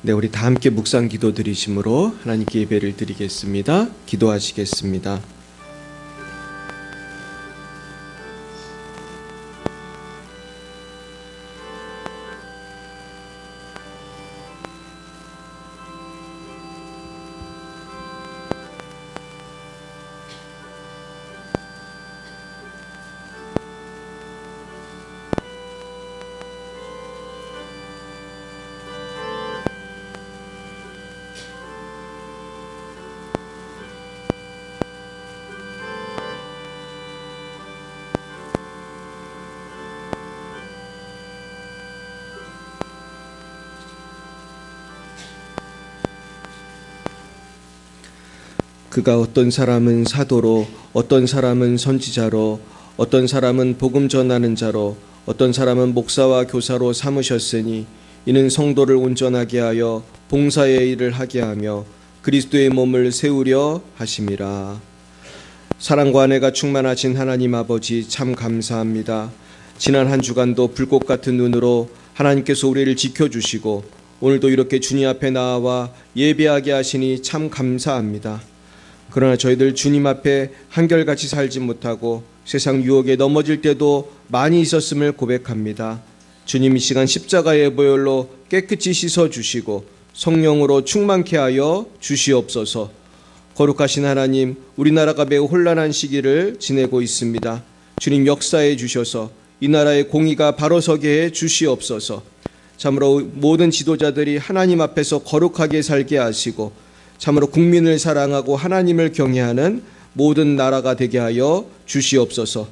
네, 우리 다 함께 묵상 기도 드리심으로 하나님께 예배를 드리겠습니다. 기도하시겠습니다. 그가 어떤 사람은 사도로, 어떤 사람은 선지자로, 어떤 사람은 복음 전하는 자로, 어떤 사람은 목사와 교사로 삼으셨으니 이는 성도를 온전하게 하여 봉사의 일을 하게 하며 그리스도의 몸을 세우려 하심이라. 사랑과 은혜가 충만하신 하나님 아버지, 참 감사합니다. 지난 한 주간도 불꽃 같은 눈으로 하나님께서 우리를 지켜주시고 오늘도 이렇게 주님 앞에 나와 예배하게 하시니 참 감사합니다. 그러나 저희들 주님 앞에 한결같이 살지 못하고 세상 유혹에 넘어질 때도 많이 있었음을 고백합니다. 주님, 이 시간 십자가의 보혈로 깨끗이 씻어주시고 성령으로 충만케 하여 주시옵소서. 거룩하신 하나님, 우리나라가 매우 혼란한 시기를 지내고 있습니다. 주님, 역사해 주셔서 이 나라의 공의가 바로 서게 해 주시옵소서. 참으로 모든 지도자들이 하나님 앞에서 거룩하게 살게 하시고 참으로 국민을 사랑하고 하나님을 경외하는 모든 나라가 되게 하여 주시옵소서.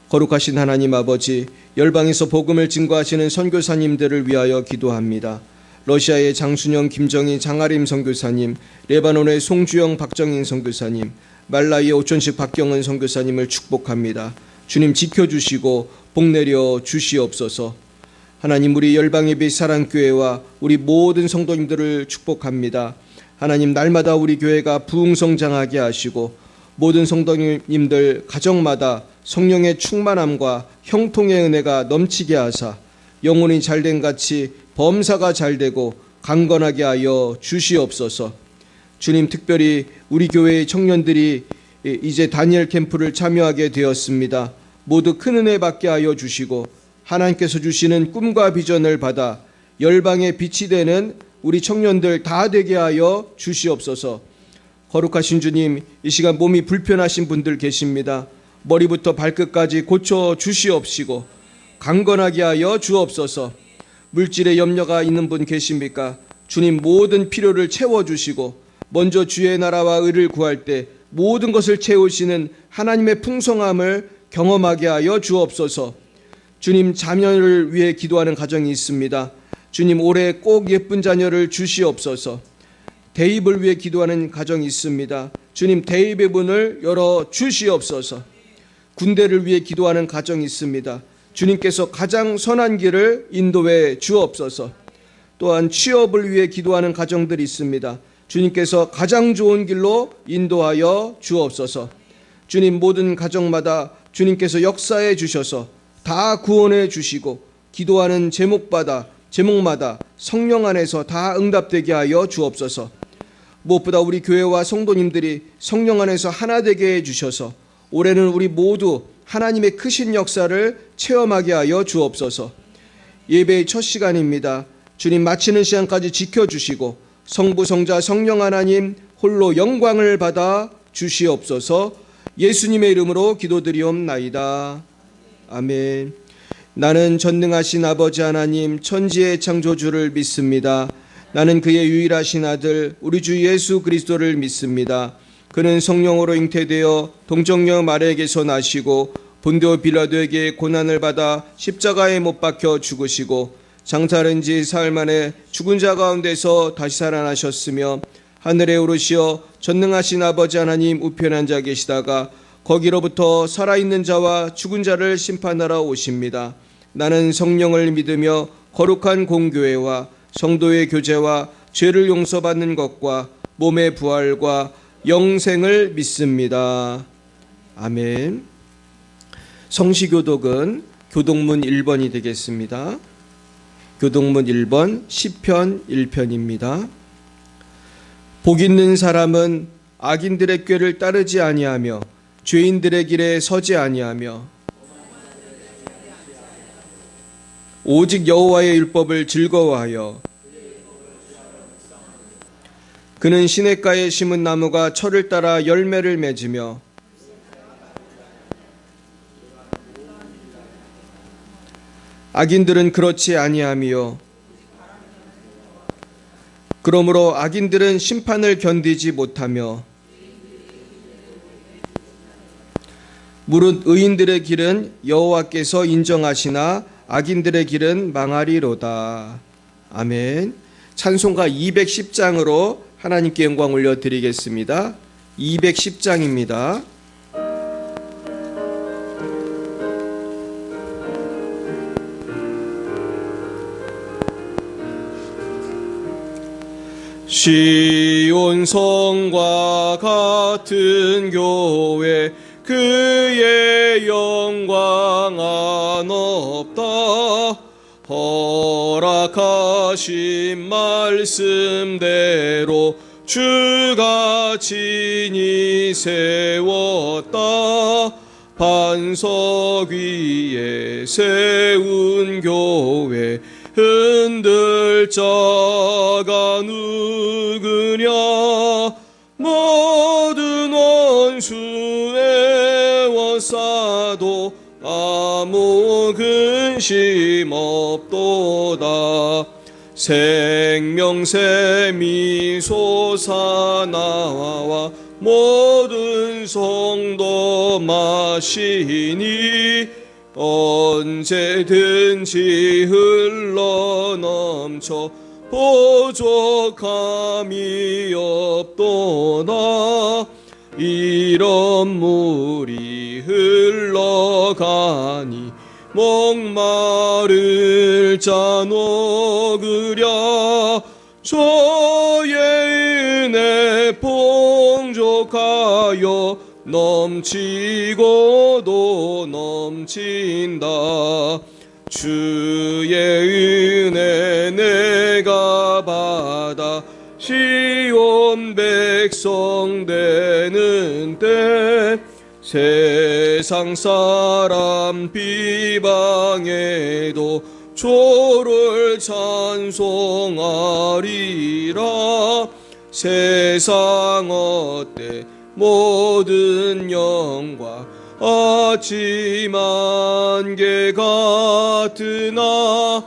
거룩하신 하나님 아버지, 열방에서 복음을 증거하시는 선교사님들을 위하여 기도합니다. 러시아의 장순영, 김정희, 장아림 선교사님, 레바논의 송주영, 박정인 선교사님, 말라위의 오천식, 박경은 선교사님을 축복합니다. 주님, 지켜주시고 복내려 주시옵소서. 하나님, 우리 열방의 빛 사랑교회와 우리 모든 성도님들을 축복합니다. 하나님, 날마다 우리 교회가 부흥성장하게 하시고 모든 성도님들 가정마다 성령의 충만함과 형통의 은혜가 넘치게 하사 영혼이 잘된 같이 범사가 잘되고 강건하게 하여 주시옵소서. 주님, 특별히 우리 교회의 청년들이 이제 다니엘 캠프를 참여하게 되었습니다. 모두 큰 은혜 받게 하여 주시고 하나님께서 주시는 꿈과 비전을 받아 열방의 빛이 되는 우리 청년들 다 되게 하여 주시옵소서. 거룩하신 주님, 이 시간 몸이 불편하신 분들 계십니다. 머리부터 발끝까지 고쳐 주시옵시고 강건하게 하여 주옵소서. 물질에 염려가 있는 분 계십니까? 주님, 모든 필요를 채워주시고 먼저 주의 나라와 의를 구할 때 모든 것을 채우시는 하나님의 풍성함을 경험하게 하여 주옵소서. 주님, 자녀를 위해 기도하는 가정이 있습니다. 주님, 올해 꼭 예쁜 자녀를 주시옵소서. 대입을 위해 기도하는 가정이 있습니다. 주님, 대입의 문을 열어 주시옵소서. 군대를 위해 기도하는 가정이 있습니다. 주님께서 가장 선한 길을 인도해 주옵소서. 또한 취업을 위해 기도하는 가정들이 있습니다. 주님께서 가장 좋은 길로 인도하여 주옵소서. 주님, 모든 가정마다 주님께서 역사해 주셔서 다 구원해 주시고 기도하는 제목마다 성령 안에서 다 응답되게 하여 주옵소서. 무엇보다 우리 교회와 성도님들이 성령 안에서 하나 되게 해주셔서 올해는 우리 모두 하나님의 크신 역사를 체험하게 하여 주옵소서. 예배의 첫 시간입니다. 주님, 마치는 시간까지 지켜주시고 성부, 성자, 성령 하나님 홀로 영광을 받아 주시옵소서. 예수님의 이름으로 기도드리옵나이다. 아멘. 나는 전능하신 아버지 하나님, 천지의 창조주를 믿습니다. 나는 그의 유일하신 아들 우리 주 예수 그리스도를 믿습니다. 그는 성령으로 잉태되어 동정녀 마리아에게서 나시고 본디오 빌라도에게 고난을 받아 십자가에 못 박혀 죽으시고 장사한 지 사흘 만에 죽은 자 가운데서 다시 살아나셨으며 하늘에 오르시어 전능하신 아버지 하나님 우편에 앉아 계시다가 거기로부터 살아있는 자와 죽은 자를 심판하러 오십니다. 나는 성령을 믿으며 거룩한 공교회와 성도의 교제와 죄를 용서받는 것과 몸의 부활과 영생을 믿습니다. 아멘. 성시교독은 교독문 1번이 되겠습니다. 교동문 1번 시편 1편입니다. 복 있는 사람은 악인들의 꾀를 따르지 아니하며 죄인들의 길에 서지 아니하며 오직 여호와의 율법을 즐거워하여 그는 시냇가에 심은 나무가 철을 따라 열매를 맺으며 악인들은 그렇지 아니하며 그러므로 악인들은 심판을 견디지 못하며 무릇 의인들의 길은 여호와께서 인정하시나 악인들의 길은 망하리로다. 아멘. 찬송가 210장으로 하나님께 영광 올려드리겠습니다. 210장입니다. 시온 성과 같은 교회 그의 영광 안 없다. 허락하신 말씀대로 주가 친히 세웠다. 반석 위에 세운 교회 흔들 자가 누구냐. 모든 원수에 워싸도 아무 근심 없도다. 생명샘이 솟아나와 모든 성도 마시니 언제든지 흘러넘쳐 부족함이 없도다. 이런 물이 흘러가니 목마를 자 녹으랴. 저의 은혜 풍족하여 넘치고도 넘친다. 주의 은혜 내가 받아 시온 백성 되는 때 세상 사람 비방해도 주를 찬송하리라. 세상 어때 모든 영광 아침 안개 같으나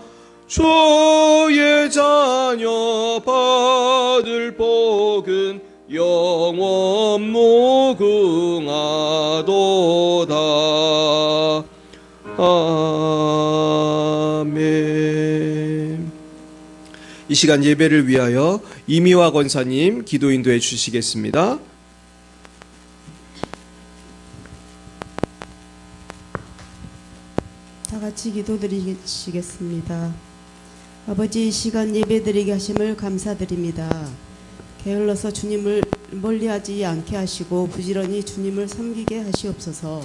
주의 자녀 받을 복은 영원 무궁하도다. 아멘. 이 시간 예배를 위하여 이미화 권사님 기도 인도해 주시겠습니다. 다 같이 기도드리시겠습니다. 아버지, 이 시간 예배드리게 하심을 감사드립니다. 게을러서 주님을 멀리하지 않게 하시고 부지런히 주님을 섬기게 하시옵소서.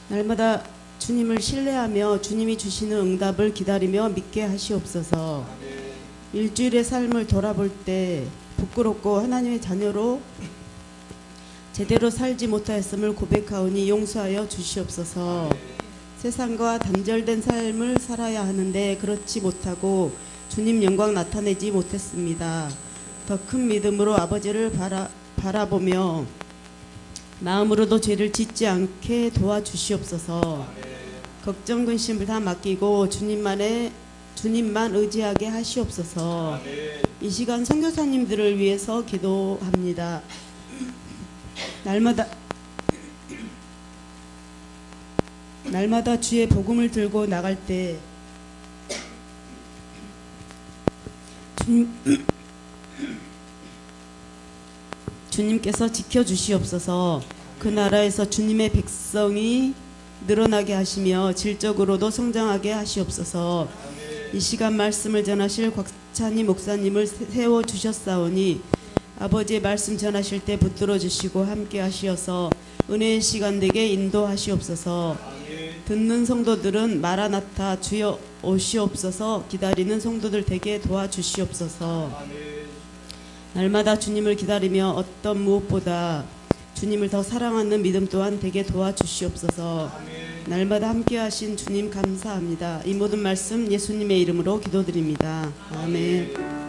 날마다 주님을 신뢰하며 주님이 주시는 응답을 기다리며 믿게 하시옵소서. 일주일의 삶을 돌아볼 때 부끄럽고 하나님의 자녀로 제대로 살지 못하였음을 고백하오니 용서하여 주시옵소서. 세상과 단절된 삶을 살아야 하는데 그렇지 못하고 주님 영광 나타내지 못했습니다. 더 큰 믿음으로 아버지를 바라보며 마음으로도 죄를 짓지 않게 도와주시옵소서. 걱정 근심을 다 맡기고 주님만 의지하게 하시옵소서. 이 시간 선교사님들을 위해서 기도합니다. 날마다 주의 복음을 들고 나갈 때 주님께서 지켜주시옵소서. 그 나라에서 주님의 백성이 늘어나게 하시며 질적으로도 성장하게 하시옵소서. 이 시간 말씀을 전하실 곽찬희 목사님을 세워주셨사오니 아버지의 말씀 전하실 때 붙들어 주시고 함께 하시어서 은혜의 시간 되게 인도하시옵소서. 듣는 성도들은 마라나타 주여 오시옵소서 기다리는 성도들 되게 도와주시옵소서. 날마다 주님을 기다리며 어떤 무엇보다 주님을 더 사랑하는 믿음 또한 되게 도와주시옵소서. 날마다 함께하신 주님 감사합니다. 이 모든 말씀 예수님의 이름으로 기도드립니다. 아멘.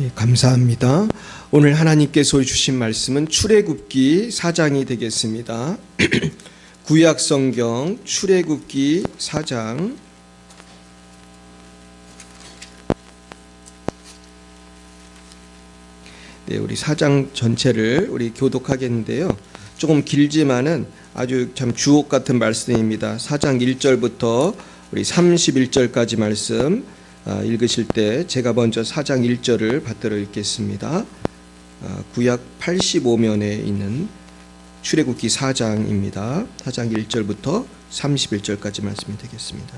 예, 감사합니다. 오늘 하나님께서 주신 말씀은 출애굽기 4장이 되겠습니다. 구약 성경 출애굽기 4장 네, 우리 4장 전체를 우리 교독하겠는데요. 조금 길지만은 아주 참 주옥 같은 말씀입니다. 4장 1절부터 우리 31절까지 말씀 읽으실 때 제가 먼저 4장 1절을 받들어 읽겠습니다. 구약 85면에 있는 출애굽기 4장입니다. 4장 1절부터 31절까지 말씀이 되겠습니다.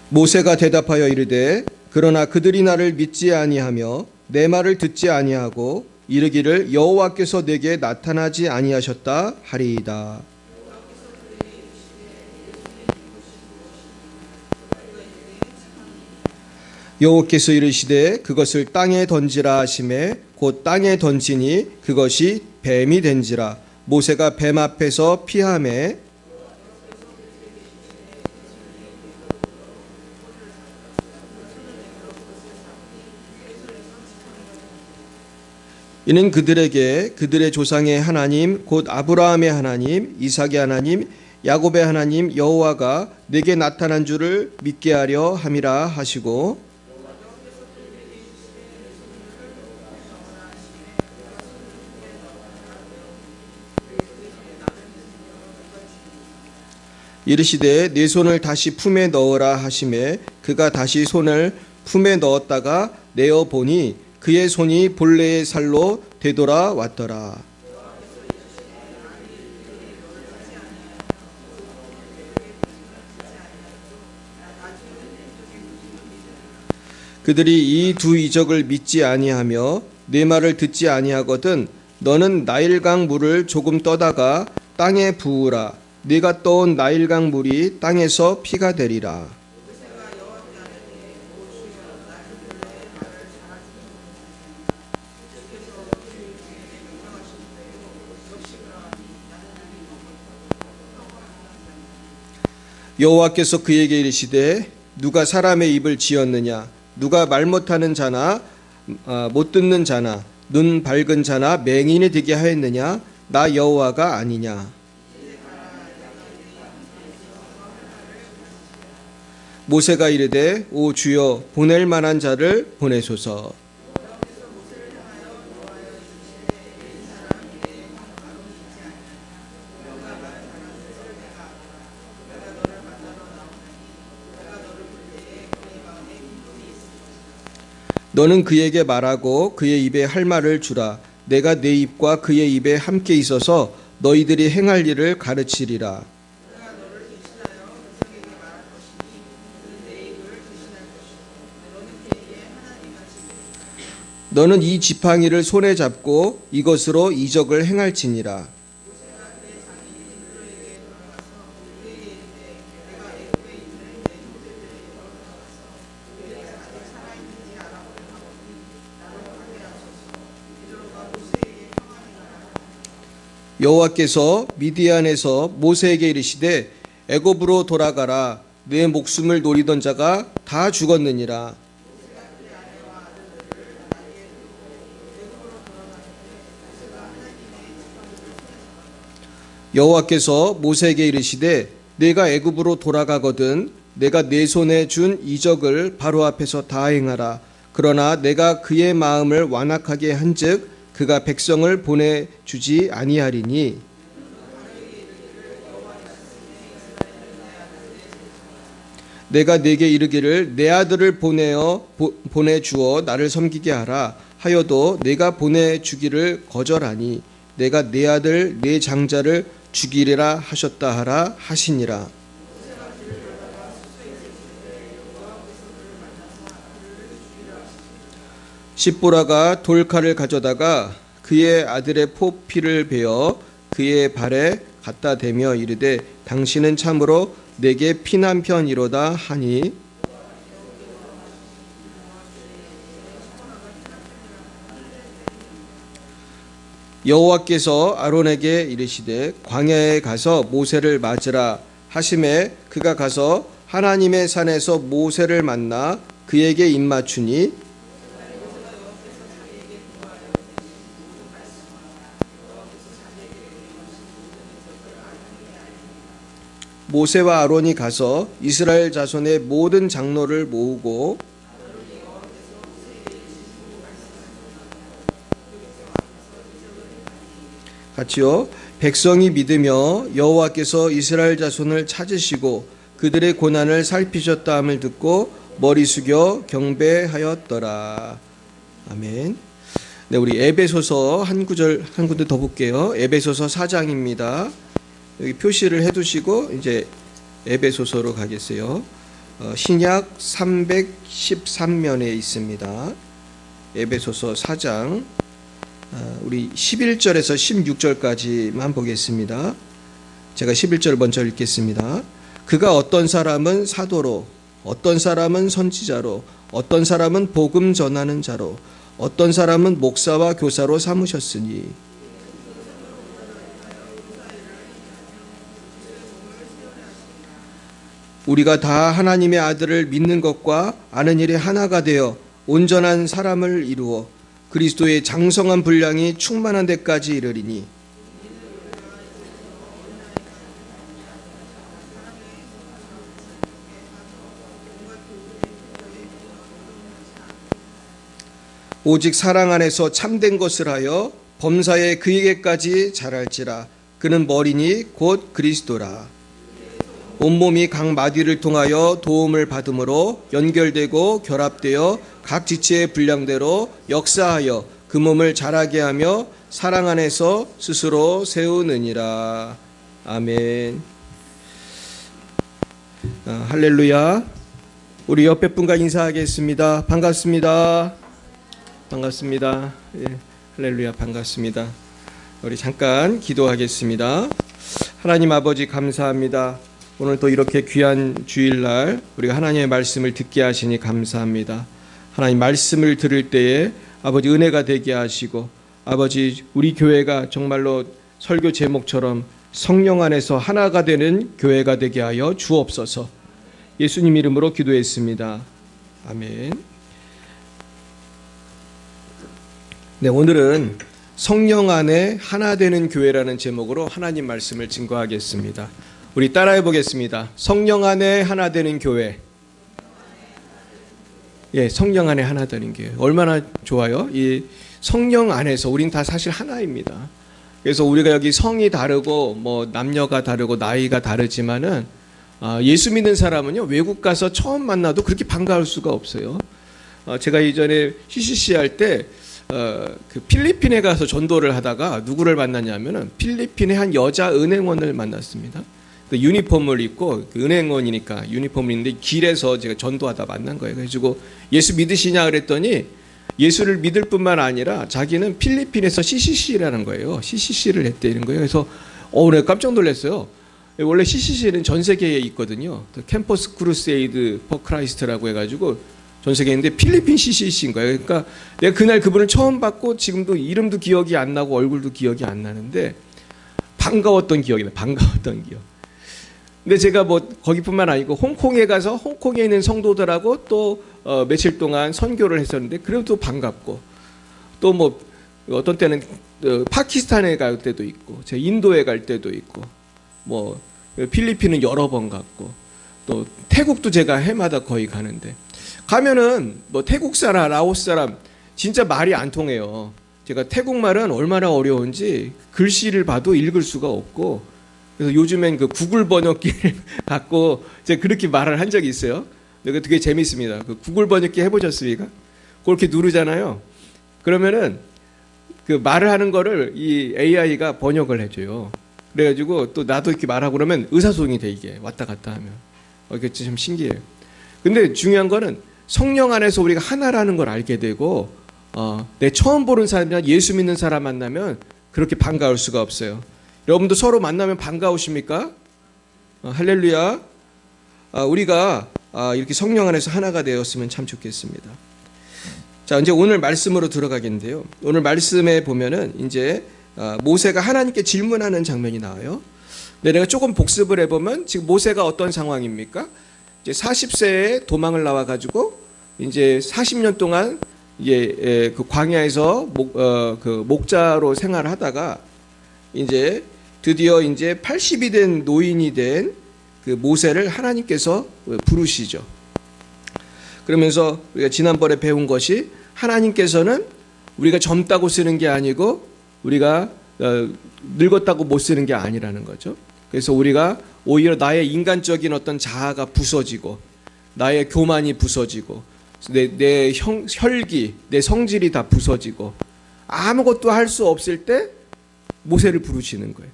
모세가 대답하여 이르되 그러나 그들이 나를 믿지 아니하며 내 말을 듣지 아니하고 이르기를 여호와께서 내게 나타나지 아니하셨다 하리이다. 여호와께서 이르시되 그것을 땅에 던지라 하시매 곧 땅에 던지니 그것이 뱀이 된지라. 모세가 뱀 앞에서 피하매 이는 그들에게 그들의 조상의 하나님 곧 아브라함의 하나님 이삭의 하나님 야곱의 하나님 여호와가 내게 나타난 줄을 믿게 하려 함이라 하시고 이르시되 내 손을 다시 품에 넣으라 하시매 그가 다시 손을 품에 넣었다가 내어 보니 그의 손이 본래의 살로 되돌아왔더라. 그들이 이 두 이적을 믿지 아니하며 내 말을 듣지 아니하거든 너는 나일강 물을 조금 떠다가 땅에 부으라. 네가 떠온 나일강 물이 땅에서 피가 되리라. 여호와께서 그에게 이르시되 누가 사람의 입을 지었느냐 누가 말 못하는 자나 못 듣는 자나 눈 밝은 자나 맹인이 되게 하였느냐 나 여호와가 아니냐. 모세가 이르되 오 주여 보낼 만한 자를 보내소서. 너는 그에게 말하고 그의 입에 할 말을 주라. 내가 내 입과 그의 입에 함께 있어서 너희들이 행할 일을 가르치리라. 너는 이 지팡이를 손에 잡고 이것으로 이적을 행할지니라. 여호와께서 미디안에서 모세에게 이르시되 애굽으로 돌아가라. 내 목숨을 노리던 자가 다 죽었느니라. 여호와께서 모세에게 이르시되 내가 애굽으로 돌아가거든 내가 내 손에 준 이적을 바로 앞에서 다 행하라. 그러나 내가 그의 마음을 완악하게 한즉 그가 백성을 보내주지 아니하리니 내가 네게 이르기를 내 아들을 보내주어 나를 섬기게 하라 하여도 내가 보내주기를 거절하니 내가 내 아들 내 장자를 죽이리라 하셨다 하라 하시니라. 십보라가 돌칼을 가져다가 그의 아들의 포피를 베어 그의 발에 갖다 대며 이르되 당신은 참으로 내게 피난 편이로다 하니 여호와께서 아론에게 이르시되 광야에 가서 모세를 맞으라 하심에 그가 가서 하나님의 산에서 모세를 만나 그에게 입맞추니 모세와 아론이 가서 이스라엘 자손의 모든 장로를 모으고 같이요. 백성이 믿으며 여호와께서 이스라엘 자손을 찾으시고 그들의 고난을 살피셨다 함을 듣고 머리 숙여 경배하였더라. 아멘. 네, 우리 에베소서 한 군데 더 볼게요. 에베소서 4장입니다. 여기 표시를 해두시고 이제 에베소서로 가겠어요. 신약 313면에 있습니다. 에베소서 4장 우리 11절에서 16절까지만 보겠습니다. 제가 11절 먼저 읽겠습니다. 그가 어떤 사람은 사도로, 어떤 사람은 선지자로, 어떤 사람은 복음 전하는 자로, 어떤 사람은 목사와 교사로 삼으셨으니 우리가 다 하나님의 아들을 믿는 것과 아는 일에 하나가 되어 온전한 사람을 이루어 그리스도의 장성한 분량이 충만한 데까지 이르리니 오직 사랑 안에서 참된 것을 하여 범사에 그에게까지 자랄지라. 그는 머리니 곧 그리스도라. 온몸이 각 마디를 통하여 도움을 받음으로 연결되고 결합되어 각 지체의 분량대로 역사하여 그 몸을 자라게 하며 사랑 안에서 스스로 세우느니라. 아멘. 할렐루야. 우리 옆에 분과 인사하겠습니다. 반갑습니다. 반갑습니다. 예, 할렐루야. 반갑습니다. 우리 잠깐 기도하겠습니다. 하나님 아버지 감사합니다. 오늘 또 이렇게 귀한 주일날 우리가 하나님의 말씀을 듣게 하시니 감사합니다. 하나님 말씀을 들을 때에 아버지 은혜가 되게 하시고 아버지 우리 교회가 정말로 설교 제목처럼 성령 안에서 하나가 되는 교회가 되게 하여 주옵소서. 예수님 이름으로 기도했습니다. 아멘. 네, 오늘은 성령 안에 하나 되는 교회라는 제목으로 하나님 말씀을 증거하겠습니다. 우리 따라해 보겠습니다. 성령 안에 하나 되는 교회. 예, 성령 안에 하나 되는 교회. 얼마나 좋아요? 이 성령 안에서 우린 다 사실 하나입니다. 그래서 우리가 여기 성이 다르고 뭐 남녀가 다르고 나이가 다르지만은 예수 믿는 사람은요 외국 가서 처음 만나도 그렇게 반가울 수가 없어요. 제가 이전에 CCC 할 때 그 필리핀에 가서 전도를 하다가 누구를 만났냐면은 필리핀의 한 여자 은행원을 만났습니다. 그 유니폼을 입고 그 은행원이니까 유니폼을 입는데 길에서 제가 전도하다 만난 거예요. 그래가지고 예수 믿으시냐 그랬더니 예수를 믿을 뿐만 아니라 자기는 필리핀에서 CCC라는 거예요. CCC를 했대는 거예요. 그래서 내가 깜짝 놀랐어요. 원래 CCC는 전 세계에 있거든요. 캠퍼스 크루세이드 포 크라이스트라고 해가지고 전 세계에 있는데 필리핀 CCC인 거예요. 그러니까 내가 그날 그분을 처음 봤고 지금도 이름도 기억이 안 나고 얼굴도 기억이 안 나는데 반가웠던 기억이다. 반가웠던 기억. 근데 제가 뭐 거기뿐만 아니고 홍콩에 가서 홍콩에 있는 성도들하고 또 며칠 동안 선교를 했었는데 그래도 또 반갑고 또 뭐 어떤 때는 파키스탄에 갈 때도 있고 제가 인도에 갈 때도 있고 뭐 필리핀은 여러 번 갔고 또 태국도 제가 해마다 거의 가는데 가면은 뭐 태국 사람, 라오스 사람 진짜 말이 안 통해요. 제가 태국 말은 얼마나 어려운지 글씨를 봐도 읽을 수가 없고 그래서 요즘엔 그 구글 번역기를 갖고 제가 그렇게 말을 한 적이 있어요. 근데 되게 재밌습니다. 그 구글 번역기 해보셨습니까? 그렇게 누르잖아요. 그러면은 그 말을 하는 거를 이 AI가 번역을 해줘요. 그래가지고 또 나도 이렇게 말하고 그러면 의사소통이 돼, 이게 왔다 갔다 하면. 이게 참 신기해요. 근데 중요한 거는 성령 안에서 우리가 하나라는 걸 알게 되고, 내 처음 보는 사람이나 예수 믿는 사람 만나면 그렇게 반가울 수가 없어요. 여러분도 서로 만나면 반가우십니까? 할렐루야. 우리가 이렇게 성령 안에서 하나가 되었으면 참 좋겠습니다. 자, 이제 오늘 말씀으로 들어가겠는데요. 오늘 말씀에 보면은 이제 모세가 하나님께 질문하는 장면이 나와요. 근데 내가 조금 복습을 해보면 지금 모세가 어떤 상황입니까? 이제 40세에 도망을 나와가지고 이제 40년 동안 이제 그 광야에서 그 목자로 생활을 하다가 이제 드디어 이제 80이 된 노인이 된 그 모세를 하나님께서 부르시죠. 그러면서 우리가 지난번에 배운 것이 하나님께서는 우리가 젊다고 쓰는 게 아니고 우리가 늙었다고 못 쓰는 게 아니라는 거죠. 그래서 우리가 오히려 나의 인간적인 어떤 자아가 부서지고 나의 교만이 부서지고 내 혈기, 내 성질이 다 부서지고 아무것도 할 수 없을 때 모세를 부르시는 거예요.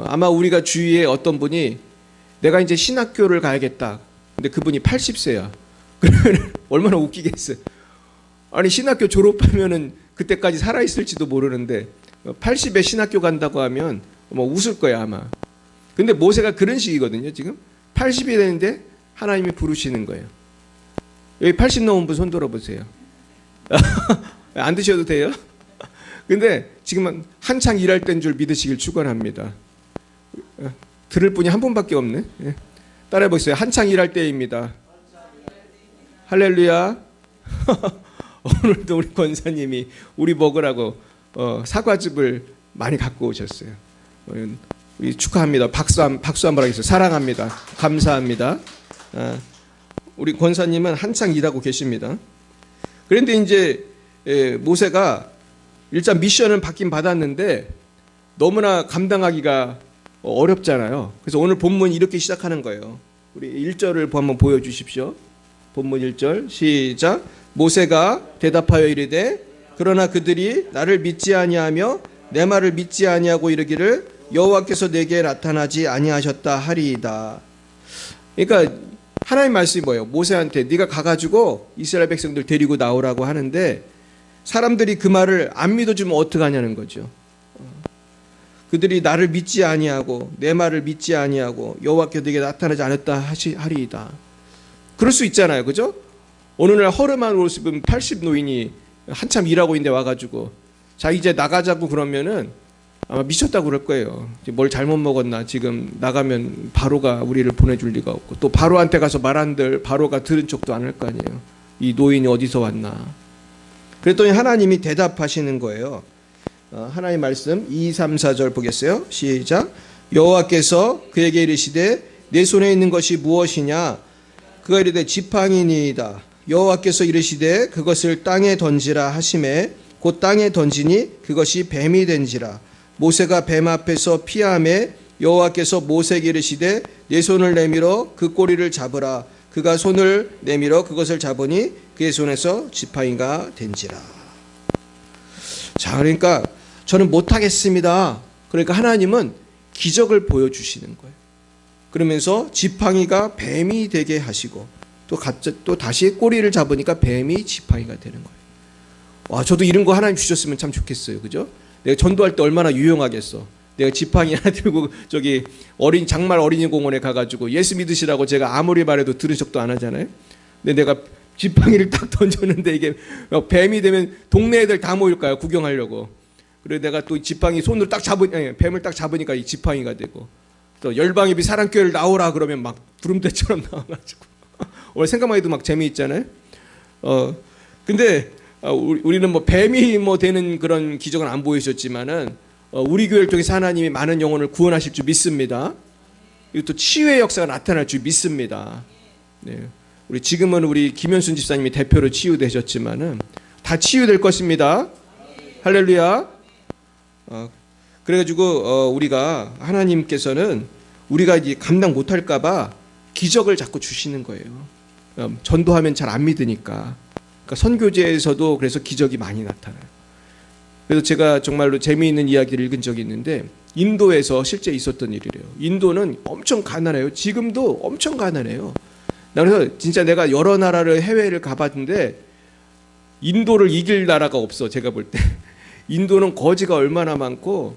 아마 우리가 주위에 어떤 분이 내가 이제 신학교를 가야겠다. 근데 그분이 80세야. 그러면 얼마나 웃기겠어요. 아니 신학교 졸업하면은 그때까지 살아있을지도 모르는데 80에 신학교 간다고 하면 뭐 웃을 거야 아마. 근데 모세가 그런 식이거든요. 지금 80이 되는데 하나님이 부르시는 거예요. 여기 80 넘은 분 손 들어보세요. 안 드셔도 돼요. 근데 지금 한창 일할 때인 줄 믿으시길 축원합니다. 들을 분이 한 분밖에 없네. 따라해 보세요. 한창 일할 때입니다. 할렐루야. 오늘도 우리 권사님이 우리 먹으라고 사과즙을 많이 갖고 오셨어요. 우리 축하합니다. 박수 한번 하겠습니다. 사랑합니다. 감사합니다. 우리 권사님은 한창 일하고 계십니다. 그런데 이제 모세가 일단 미션을 받긴 받았는데 너무나 감당하기가 어렵잖아요. 그래서 오늘 본문 이렇게 시작하는 거예요. 우리 1절을 한번 보여주십시오. 본문 1절 시작. 모세가 대답하여 이르되 그러나 그들이 나를 믿지 아니하며 내 말을 믿지 아니하고 이르기를 여호와께서 내게 나타나지 아니하셨다 하리이다. 그러니까 하나님 말씀이 뭐예요? 모세한테 네가 가가지고 이스라엘 백성들 데리고 나오라고 하는데 사람들이 그 말을 안 믿어주면 어떡하냐는 거죠. 그들이 나를 믿지 아니하고 내 말을 믿지 아니하고 여호와께서 내게 나타나지 않았다 하리이다. 그럴 수 있잖아요. 그죠? 어느 날 허름한 옷을 입은 80 노인이 한참 일하고 있는데 와가지고 자 이제 나가자고 그러면은 아마 미쳤다고 그럴 거예요. 뭘 잘못 먹었나 지금 나가면 바로가 우리를 보내줄 리가 없고 또 바로한테 가서 말한들 바로가 들은 척도 안 할 거 아니에요. 이 노인이 어디서 왔나. 그랬더니 하나님이 대답하시는 거예요. 하나님 말씀 2, 3, 4절 보겠어요. 시작. 여호와께서 그에게 이르시되 내 손에 있는 것이 무엇이냐. 그가 이르되 지팡이니이다. 여호와께서 이르시되 그것을 땅에 던지라 하시매 곧 땅에 던지니 그것이 뱀이 된지라. 모세가 뱀 앞에서 피하매 여호와께서 모세에게 이르시되 내 손을 내밀어 그 꼬리를 잡으라. 그가 손을 내밀어 그것을 잡으니 그의 손에서 지팡이가 된지라. 자, 그러니까 저는 못하겠습니다. 그러니까 하나님은 기적을 보여주시는 거예요. 그러면서 지팡이가 뱀이 되게 하시고 또 다시 꼬리를 잡으니까 뱀이 지팡이가 되는 거예요. 와, 저도 이런 거 하나님 주셨으면 참 좋겠어요. 그죠? 내가 전도할 때 얼마나 유용하겠어. 내가 지팡이 하나 들고 저기 장말 어린이 공원에 가가지고 예수 믿으시라고 제가 아무리 말해도 들은 척도 안 하잖아요. 근데 내가 지팡이를 딱 던졌는데 이게 뱀이 되면 동네 애들 다 모일까요? 구경하려고. 그래서 내가 또 지팡이 손으로 딱 뱀을 딱 잡으니까 이 지팡이가 되고 또 열방입이 사랑교회를 나오라 그러면 막 구름대처럼 나와가지고 오늘 생각만 해도 막 재미있잖아요. 근데 우리는 뭐 뱀이 뭐 되는 그런 기적은 안 보이셨지만은 우리 교회를 통해서 하나님이 많은 영혼을 구원하실 줄 믿습니다. 그리고 또 치유의 역사가 나타날 줄 믿습니다. 네. 우리 지금은 우리 김현순 집사님이 대표로 치유되셨지만은 다 치유될 것입니다. 할렐루야. 그래가지고 우리가 하나님께서는 우리가 이제 감당 못할까봐 기적을 자꾸 주시는 거예요. 전도하면 잘 안 믿으니까. 그러니까 선교제에서도 그래서 기적이 많이 나타나요. 그래서 제가 정말로 재미있는 이야기를 읽은 적이 있는데 인도에서 실제 있었던 일이래요. 인도는 엄청 가난해요. 지금도 엄청 가난해요. 그래서 진짜 내가 여러 나라를 해외를 가봤는데 인도를 이길 나라가 없어. 제가 볼 때 인도는 거지가 얼마나 많고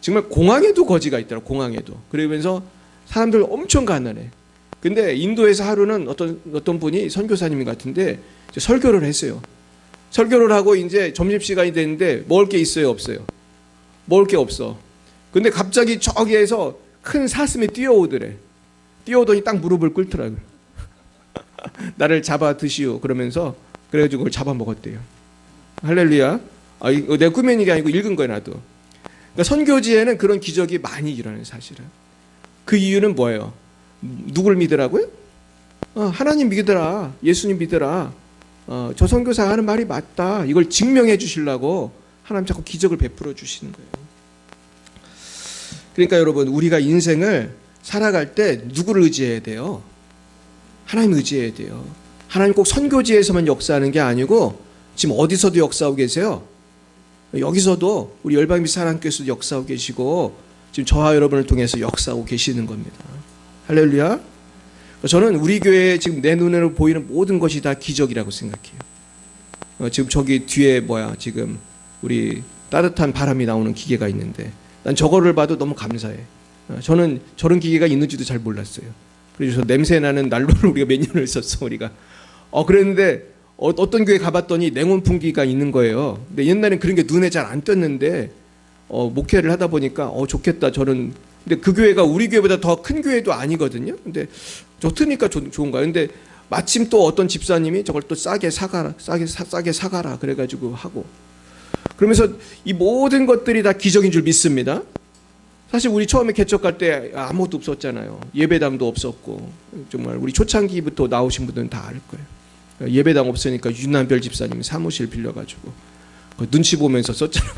정말 공항에도 거지가 있더라. 공항에도. 그러면서 사람들 엄청 가난해. 근데 인도에서 하루는 어떤 분이 선교사님 같은데 설교를 했어요. 설교를 하고 이제 점심시간이 됐는데 먹을 게 있어요, 없어요? 먹을 게 없어. 근데 갑자기 저기에서 큰 사슴이 뛰어오더래. 뛰어오더니 딱 무릎을 꿇더라고요. 나를 잡아 드시오. 그러면서 그래가지고 그걸 잡아 먹었대요. 할렐루야. 이거 내가 꾸며낸 게 아니고 읽은 거야, 나도. 그러니까 선교지에는 그런 기적이 많이 일어나는 사실은. 그 이유는 뭐예요? 누굴 믿으라고요? 하나님 믿으라. 예수님 믿으라. 저 선교사 하는 말이 맞다. 이걸 증명해 주시려고 하나님 자꾸 기적을 베풀어 주시는 거예요. 그러니까 여러분, 우리가 인생을 살아갈 때 누구를 의지해야 돼요? 하나님 의지해야 돼요. 하나님 꼭 선교지에서만 역사하는 게 아니고 지금 어디서도 역사하고 계세요. 여기서도 우리 열방미 사랑교회에서도 역사하고 계시고 지금 저와 여러분을 통해서 역사하고 계시는 겁니다. 할렐루야. 저는 우리 교회에 지금 내 눈으로 보이는 모든 것이 다 기적이라고 생각해요. 지금 저기 뒤에 지금 우리 따뜻한 바람이 나오는 기계가 있는데 난 저거를 봐도 너무 감사해. 저는 저런 기계가 있는지도 잘 몰랐어요. 그래서 냄새 나는 난로를 우리가 몇 년을 썼어, 우리가. 그랬는데 어떤 교회 가봤더니 냉온풍기가 있는 거예요. 근데 옛날엔 그런 게 눈에 잘 안 띄었는데 목회를 하다 보니까 좋겠다. 저는 근데 그 교회가 우리 교회보다 더 큰 교회도 아니거든요. 근데 좋으니까 좋은 거야. 근데 마침 또 어떤 집사님이 저걸 또 싸게 사가라 그래가지고 하고. 그러면서 이 모든 것들이 다 기적인 줄 믿습니다. 사실 우리 처음에 개척할 때 아무것도 없었잖아요. 예배당도 없었고 정말 우리 초창기부터 나오신 분들은 다 알 거예요. 예배당 없으니까 윤남별 집사님이 사무실 빌려가지고 눈치 보면서 썼잖아요.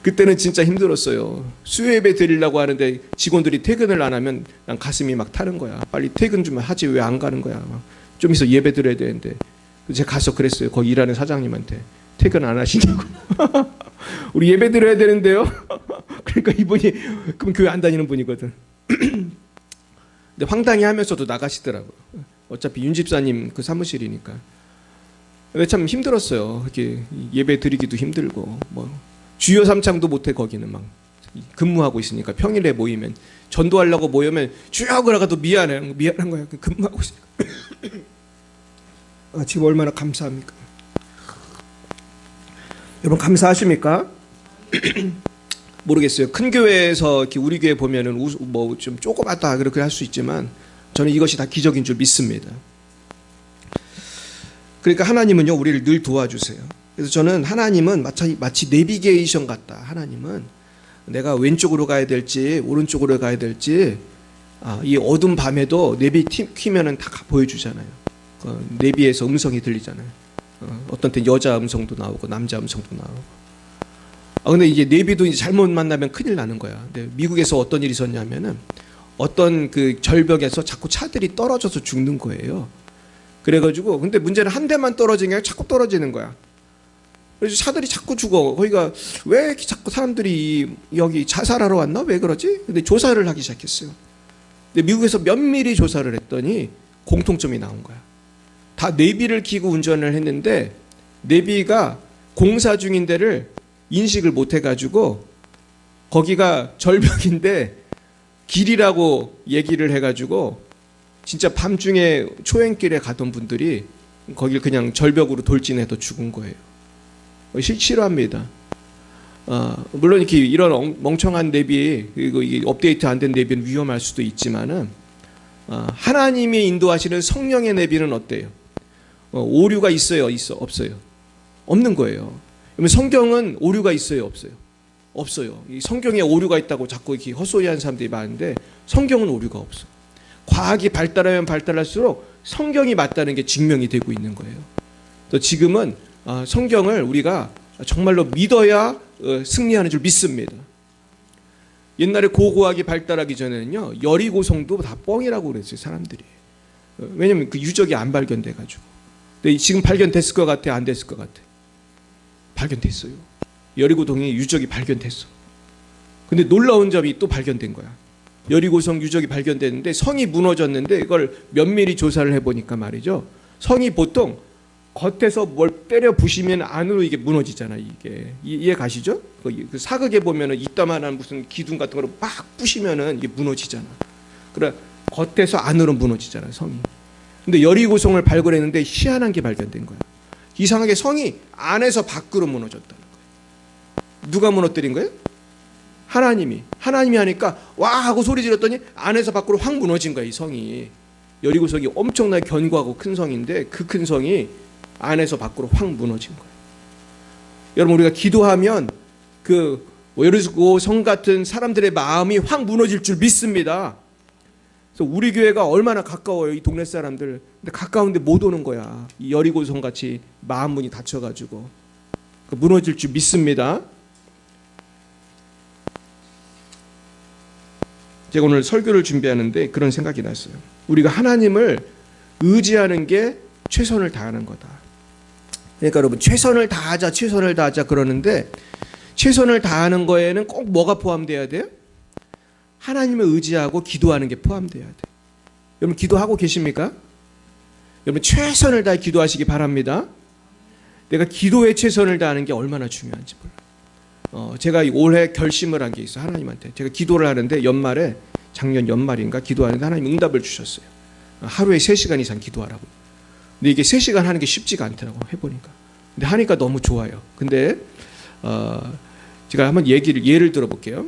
그때는 진짜 힘들었어요. 수요예배 드리려고 하는데 직원들이 퇴근을 안 하면 난 가슴이 막 타는 거야. 빨리 퇴근 좀 하지 왜 안 가는 거야. 좀 있어 예배 드려야 되는데 제가 가서 그랬어요. 거기 일하는 사장님한테 퇴근 안 하시냐고. 우리 예배 드려야 되는데요. 그러니까 이분이 그럼 교회 안 다니는 분이거든. 근데 황당해 하면서도 나가시더라고요. 어차피 윤 집사님 그 사무실이니까. 근데 참 힘들었어요. 이렇게 예배 드리기도 힘들고 주여 삼창도 못해. 거기는 막 근무하고 있으니까 평일에 모이면 전도하려고 모이면 주여 그러가도 미안한 거야. 근무하고 있으니까. 지금 얼마나 감사합니까? 여러분 감사하십니까? 모르겠어요. 큰 교회에서 이렇게 우리 교회 보면은 좀 조그맣다 그렇게 할 수 있지만 저는 이것이 다 기적인 줄 믿습니다. 그러니까 하나님은요 우리를 늘 도와주세요. 그래서 저는 하나님은 마치 내비게이션 같다. 하나님은 내가 왼쪽으로 가야 될지 오른쪽으로 가야 될지 이 어두운 밤에도 내비 키면은 다 보여주잖아요. 내비에서 음성이 들리잖아요. 어떤 때 여자 음성도 나오고 남자 음성도 나오고. 근데 이제 내비도 이제 잘못 만나면 큰일 나는 거야. 근데 미국에서 어떤 일이 있었냐면은 어떤 그 절벽에서 자꾸 차들이 떨어져서 죽는 거예요. 그래가지고 근데 문제는 한 대만 떨어지는 게 아니라 자꾸 떨어지는 거야. 그래서 차들이 자꾸 죽어. 거기가 왜 이렇게 자꾸 사람들이 여기 자살하러 왔나? 왜 그러지? 근데 조사를 하기 시작했어요. 근데 미국에서 면밀히 조사를 했더니 공통점이 나온 거야. 다 내비를 켜고 운전을 했는데 내비가 공사 중인 데를 인식을 못 해가지고 거기가 절벽인데 길이라고 얘기를 해가지고 진짜 밤중에 초행길에 가던 분들이 거길 그냥 절벽으로 돌진해서 죽은 거예요. 싫어합니다. 물론 이렇게 이런 멍청한 내비 그리고 이게 업데이트 안 된 내비는 위험할 수도 있지만은 하나님이 인도하시는 성령의 내비는 어때요? 오류가 있어요, 없어요? 없는 거예요. 그러면 성경은 오류가 있어요, 없어요? 없어요. 이 성경에 오류가 있다고 자꾸 이렇게 헛소리하는 사람들이 많은데 성경은 오류가 없어. 과학이 발달하면 발달할수록 성경이 맞다는 게 증명이 되고 있는 거예요. 또 지금은 성경을 우리가 정말로 믿어야 승리하는 줄 믿습니다. 옛날에 고고학이 발달하기 전에는요 여리고성도 다 뻥이라고 그랬어요 사람들이. 왜냐면 그 유적이 안 발견돼가지고. 근데 지금 발견됐을 것 같아? 안 됐을 것 같아? 발견됐어요. 여리고성의 유적이 발견됐어. 근데 놀라운 점이 또 발견된 거야. 여리고성 유적이 발견됐는데 성이 무너졌는데 이걸 면밀히 조사를 해보니까 말이죠. 성이 보통 겉에서 뭘 때려 부시면 안으로 이게 무너지잖아. 이게 이해 가시죠? 그 사극에 보면은 이따만한 무슨 기둥 같은 거로 막 부시면은 이게 무너지잖아. 그래 겉에서 안으로 무너지잖아 성이. 근데 여리고성을 발굴했는데 희한한 게 발견된 거야. 이상하게 성이 안에서 밖으로 무너졌다는 거예요. 누가 무너뜨린 거예요? 하나님이 하니까 와 하고 소리 지렀더니 안에서 밖으로 확 무너진 거야. 이 성이. 여리고성이 엄청나게 견고하고 큰 성인데 그 큰 성이 안에서 밖으로 확 무너진 거예요. 여러분 우리가 기도하면 그 여리고성 같은 사람들의 마음이 확 무너질 줄 믿습니다. 그래서 우리 교회가 얼마나 가까워요. 이 동네 사람들. 근데 가까운데 못 오는 거야. 이 여리고성 같이 마음 문이 닫혀가지고 무너질 줄 믿습니다. 제가 오늘 설교를 준비하는데 그런 생각이 났어요. 우리가 하나님을 의지하는 게 최선을 다하는 거다. 그러니까 여러분 최선을 다하자 그러는데 최선을 다하는 거에는 꼭 뭐가 포함돼야 돼요? 하나님을 의지하고 기도하는 게 포함돼야 돼. 여러분 기도하고 계십니까? 여러분 최선을 다해 기도하시기 바랍니다. 내가 기도에 최선을 다하는 게 얼마나 중요한지 몰라요. 제가 올해 결심을 한 게 있어요. 하나님한테. 제가 기도를 하는데 연말에 작년 연말인가 기도하는데 하나님 응답을 주셨어요. 하루에 3시간 이상 기도하라고. 근데 이게 3시간 하는 게 쉽지가 않더라고 해보니까. 근데 하니까 너무 좋아요. 근데 제가 한번 예를 들어볼게요.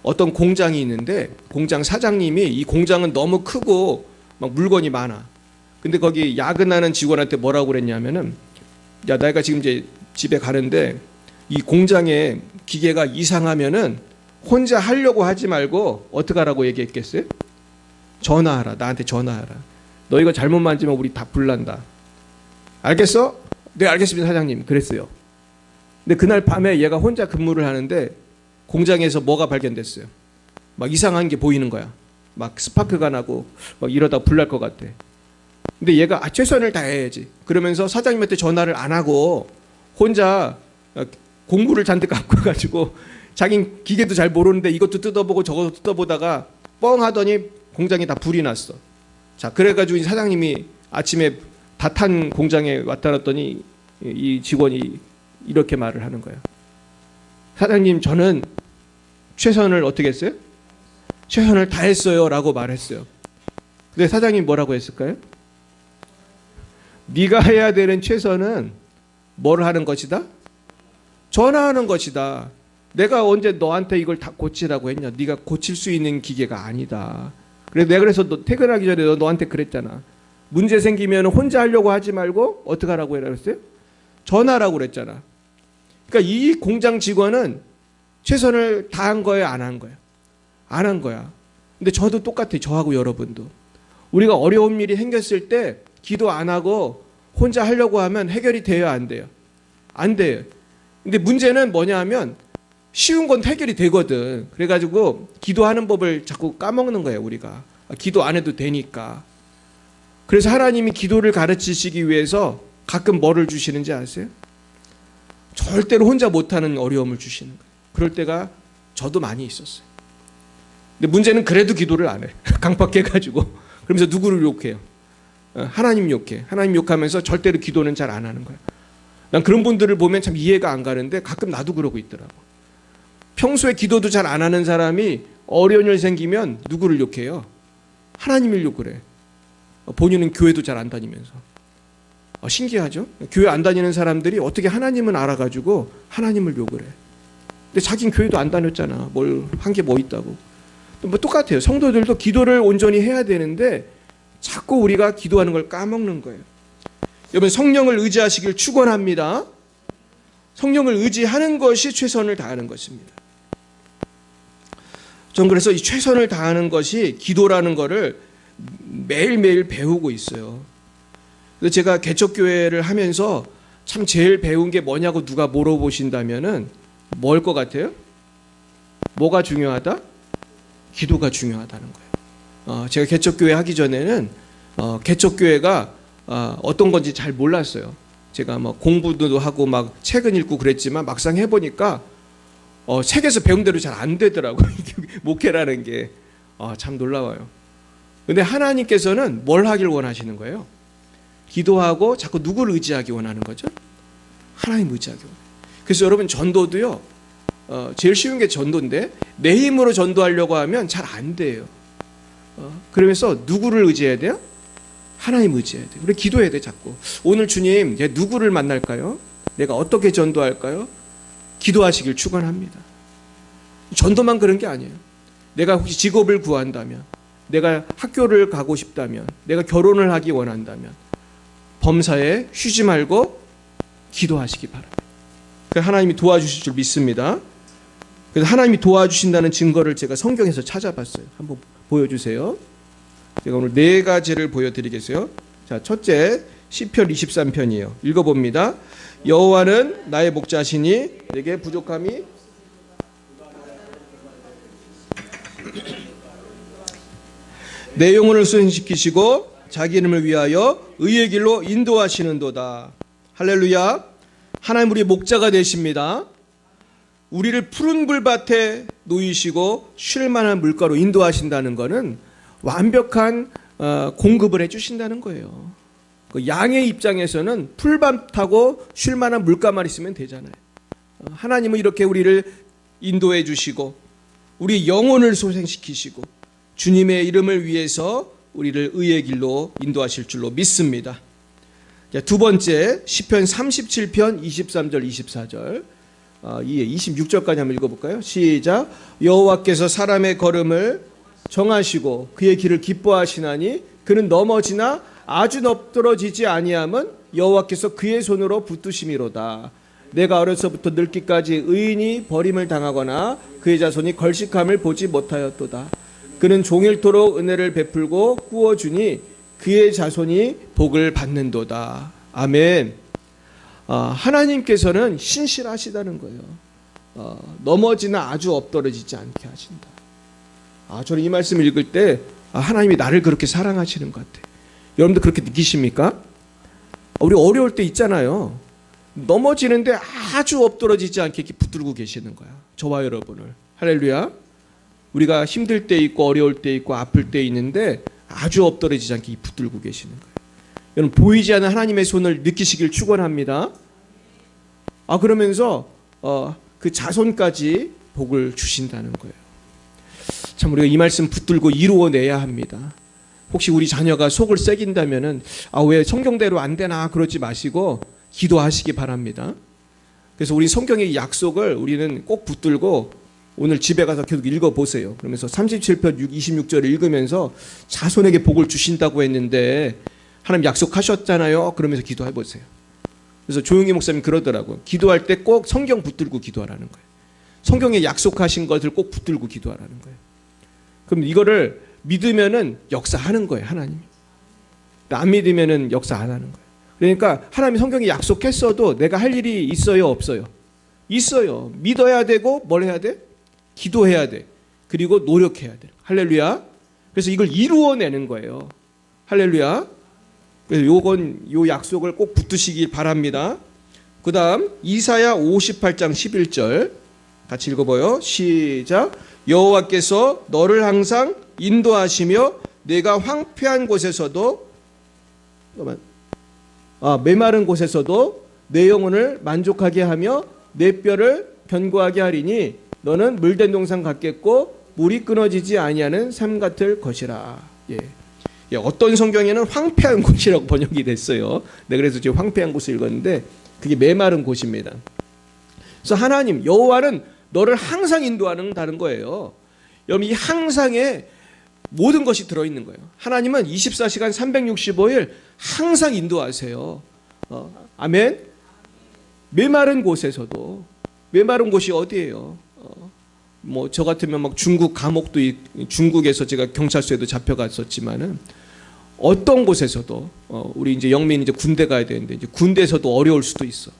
어떤 공장이 있는데 공장 사장님이 이 공장은 너무 크고 막 물건이 많아. 근데 거기 야근하는 직원한테 뭐라고 그랬냐면은 야 내가 지금 이제 집에 가는데 이 공장에 기계가 이상하면은 혼자 하려고 하지 말고 어떻게 하라고 얘기했겠어요? 전화하라. 나한테 전화하라. 너 이거 잘못 만지면 우리 다 불난다. 알겠어? 네 알겠습니다 사장님. 그랬어요. 근데 그날 밤에 얘가 혼자 근무를 하는데 공장에서 뭐가 발견됐어요? 막 이상한 게 보이는 거야. 막 스파크가 나고 막 이러다 불날 것 같아. 근데 얘가 최선을 다해야지. 그러면서 사장님한테 전화를 안 하고 혼자 공부를 잔뜩 갖고 가지고 자긴 기계도 잘 모르는데 이것도 뜯어보고 저것도 뜯어보다가 뻥 하더니 공장에 다 불이 났어. 자 그래가지고 사장님이 아침에 다 탄 공장에 나타났더니 이 직원이 이렇게 말을 하는 거야. 사장님 저는 최선을 어떻게 했어요? 최선을 다했어요 라고 말했어요. 근데 사장님 뭐라고 했을까요? 네가 해야 되는 최선은 뭘 하는 것이다? 전화하는 것이다. 내가 언제 너한테 이걸 다 고치라고 했냐? 네가 고칠 수 있는 기계가 아니다. 그래서 너 퇴근하기 전에 너한테 그랬잖아. 문제 생기면 혼자 하려고 하지 말고 어떻게 하라고 해라 그랬어요? 전화라고 그랬잖아. 그러니까 이 공장 직원은 최선을 다한 거예요, 안 한 거예요? 안 한 거야. 근데 저도 똑같아요. 저하고 여러분도. 우리가 어려운 일이 생겼을 때 기도 안 하고 혼자 하려고 하면 해결이 돼요, 안 돼요? 안 돼요. 근데 문제는 뭐냐 하면 쉬운 건 해결이 되거든. 그래가지고 기도하는 법을 자꾸 까먹는 거예요, 우리가. 기도 안 해도 되니까. 그래서 하나님이 기도를 가르치시기 위해서 가끔 뭐를 주시는지 아세요? 절대로 혼자 못하는 어려움을 주시는 거예요. 그럴 때가 저도 많이 있었어요. 근데 문제는 그래도 기도를 안 해. 강박해가지고. 그러면서 누구를 욕해요? 하나님 욕해. 하나님 욕하면서 절대로 기도는 잘 안 하는 거야. 난 그런 분들을 보면 참 이해가 안 가는데 가끔 나도 그러고 있더라고. 평소에 기도도 잘 안 하는 사람이 어려운 일 생기면 누구를 욕해요? 하나님을 욕을 해. 본인은 교회도 잘 안 다니면서. 신기하죠? 교회 안 다니는 사람들이 어떻게 하나님은 알아가지고 하나님을 욕을 해. 근데 자긴 교회도 안 다녔잖아. 뭘 한 게 뭐 있다고. 뭐 똑같아요. 성도들도 기도를 온전히 해야 되는데 자꾸 우리가 기도하는 걸 까먹는 거예요. 여러분 성령을 의지하시길 축원합니다. 성령을 의지하는 것이 최선을 다하는 것입니다. 전 그래서 이 최선을 다하는 것이 기도라는 것을 매일매일 배우고 있어요. 그래서 제가 개척교회를 하면서 참 제일 배운 게 뭐냐고 누가 물어보신다면은 뭘 것 같아요? 뭐가 중요하다? 기도가 중요하다는 거예요. 제가 개척교회 하기 전에는 개척교회가 어떤 건지 잘 몰랐어요. 제가 뭐 공부도 하고 막 책은 읽고 그랬지만 막상 해보니까 책에서 배운 대로 잘 안 되더라고요. 목회라는 게 참 놀라워요. 근데 하나님께서는 뭘 하길 원하시는 거예요? 기도하고 자꾸 누구를 의지하기 원하는 거죠? 하나님 의지하기 원해요. 그래서 여러분 전도도요, 제일 쉬운 게 전도인데 내 힘으로 전도하려고 하면 잘 안 돼요. 그러면서 누구를 의지해야 돼요? 하나님 의지해야 돼요. 우리 기도해야 돼. 자꾸 오늘 주님 누구를 만날까요? 내가 어떻게 전도할까요? 기도하시길 축원합니다. 전도만 그런 게 아니에요. 내가 혹시 직업을 구한다면, 내가 학교를 가고 싶다면, 내가 결혼을 하기 원한다면 범사에 쉬지 말고 기도하시기 바랍니다. 하나님이 도와주실 줄 믿습니다. 그래서 하나님이 도와주신다는 증거를 제가 성경에서 찾아봤어요. 한번 보여주세요. 제가 오늘 4가지를 보여드리겠어요. 자, 첫째, 시편 23편이에요. 읽어봅니다. 여호와는 나의 목자시니 내게 부족함이 내 영혼을 수행시키시고 자기 이름을 위하여 의의 길로 인도하시는도다. 할렐루야. 하나님 우리의 목자가 되십니다. 우리를 푸른 불밭에 놓이시고 쉴 만한 물가로 인도하신다는 것은 완벽한 공급을 해주신다는 거예요. 그 양의 입장에서는 풀밭하고 쉴 만한 물가만 있으면 되잖아요. 하나님은 이렇게 우리를 인도해 주시고 우리 영혼을 소생시키시고 주님의 이름을 위해서 우리를 의의 길로 인도하실 줄로 믿습니다. 자, 두 번째, 시편 37편 23절 24절 26절까지 한번 읽어볼까요? 시작. 여호와께서 사람의 걸음을 정하시고 그의 길을 기뻐하시나니 그는 넘어지나 아주 넘떨어지지 아니함은 여호와께서 그의 손으로 붙드심이로다. 내가 어려서부터 늙기까지 의인이 버림을 당하거나 그의 자손이 걸식함을 보지 못하였도다. 그는 종일토록 은혜를 베풀고 꾸어주니 그의 자손이 복을 받는도다. 아멘. 하나님께서는 신실하시다는 거예요. 넘어지나 아주 엎드러지지 않게 하신다. 저는 이 말씀을 읽을 때 하나님이 나를 그렇게 사랑하시는 것 같아요. 여러분도 그렇게 느끼십니까? 우리 어려울 때 있잖아요. 넘어지는데 아주 엎드러지지 않게 이렇게 붙들고 계시는 거야. 저와 여러분을. 할렐루야. 우리가 힘들 때 있고 어려울 때 있고 아플 때 있는데 아주 엎드러지지 않게 붙들고 계시는 거예요. 여러분 보이지 않는 하나님의 손을 느끼시길 축원합니다. 그러면서 그 자손까지 복을 주신다는 거예요. 참 우리가 이 말씀 붙들고 이루어내야 합니다. 혹시 우리 자녀가 속을 새긴다면은 왜 성경대로 안 되나 그러지 마시고 기도하시기 바랍니다. 그래서 우리 성경의 약속을 우리는 꼭 붙들고 오늘 집에 가서 계속 읽어보세요. 그러면서 37편 26절을 읽으면서 자손에게 복을 주신다고 했는데 하나님 약속하셨잖아요. 그러면서 기도해보세요. 그래서 조용히 목사님 그러더라고요. 기도할 때 꼭 성경 붙들고 기도하라는 거예요. 성경에 약속하신 것을 꼭 붙들고 기도하라는 거예요. 그럼 이거를 믿으면은 역사하는 거예요. 하나님이. 안 믿으면은 역사 안 하는 거예요. 그러니까 하나님이 성경에 약속했어도 내가 할 일이 있어요? 없어요? 있어요. 믿어야 되고 뭘 해야 돼? 기도해야 돼. 그리고 노력해야 돼. 할렐루야. 그래서 이걸 이루어내는 거예요. 할렐루야. 그래서 요 약속을 꼭 붙드시길 바랍니다. 그 다음 이사야 58장 11절 같이 읽어봐요. 시작. 여호와께서 너를 항상 인도하시며 내가 황폐한 곳에서도 메마른 곳에서도 내 영혼을 만족하게 하며 내 뼈를 견고하게 하리니 너는 물된 동산 같겠고 물이 끊어지지 아니하는 삶 같을 것이라. 어떤 성경에는 황폐한 곳이라고 번역이 됐어요. 그래서 지금 황폐한 곳을 읽었는데 그게 메마른 곳입니다. 그래서 하나님 여호와는 너를 항상 인도하는 거예요. 여러분 이 항상에 모든 것이 들어있는 거예요. 하나님은 24시간 365일 항상 인도하세요. 아멘. 메마른 곳에서도 메마른 곳이 어디예요? 저 같으면 막 중국 감옥도 중국에서 제가 경찰서에도 잡혀갔었지만은 어떤 곳에서도 우리 이제 영민이 이제 군대 가야 되는데 이제 군대에서도 어려울 수도 있어.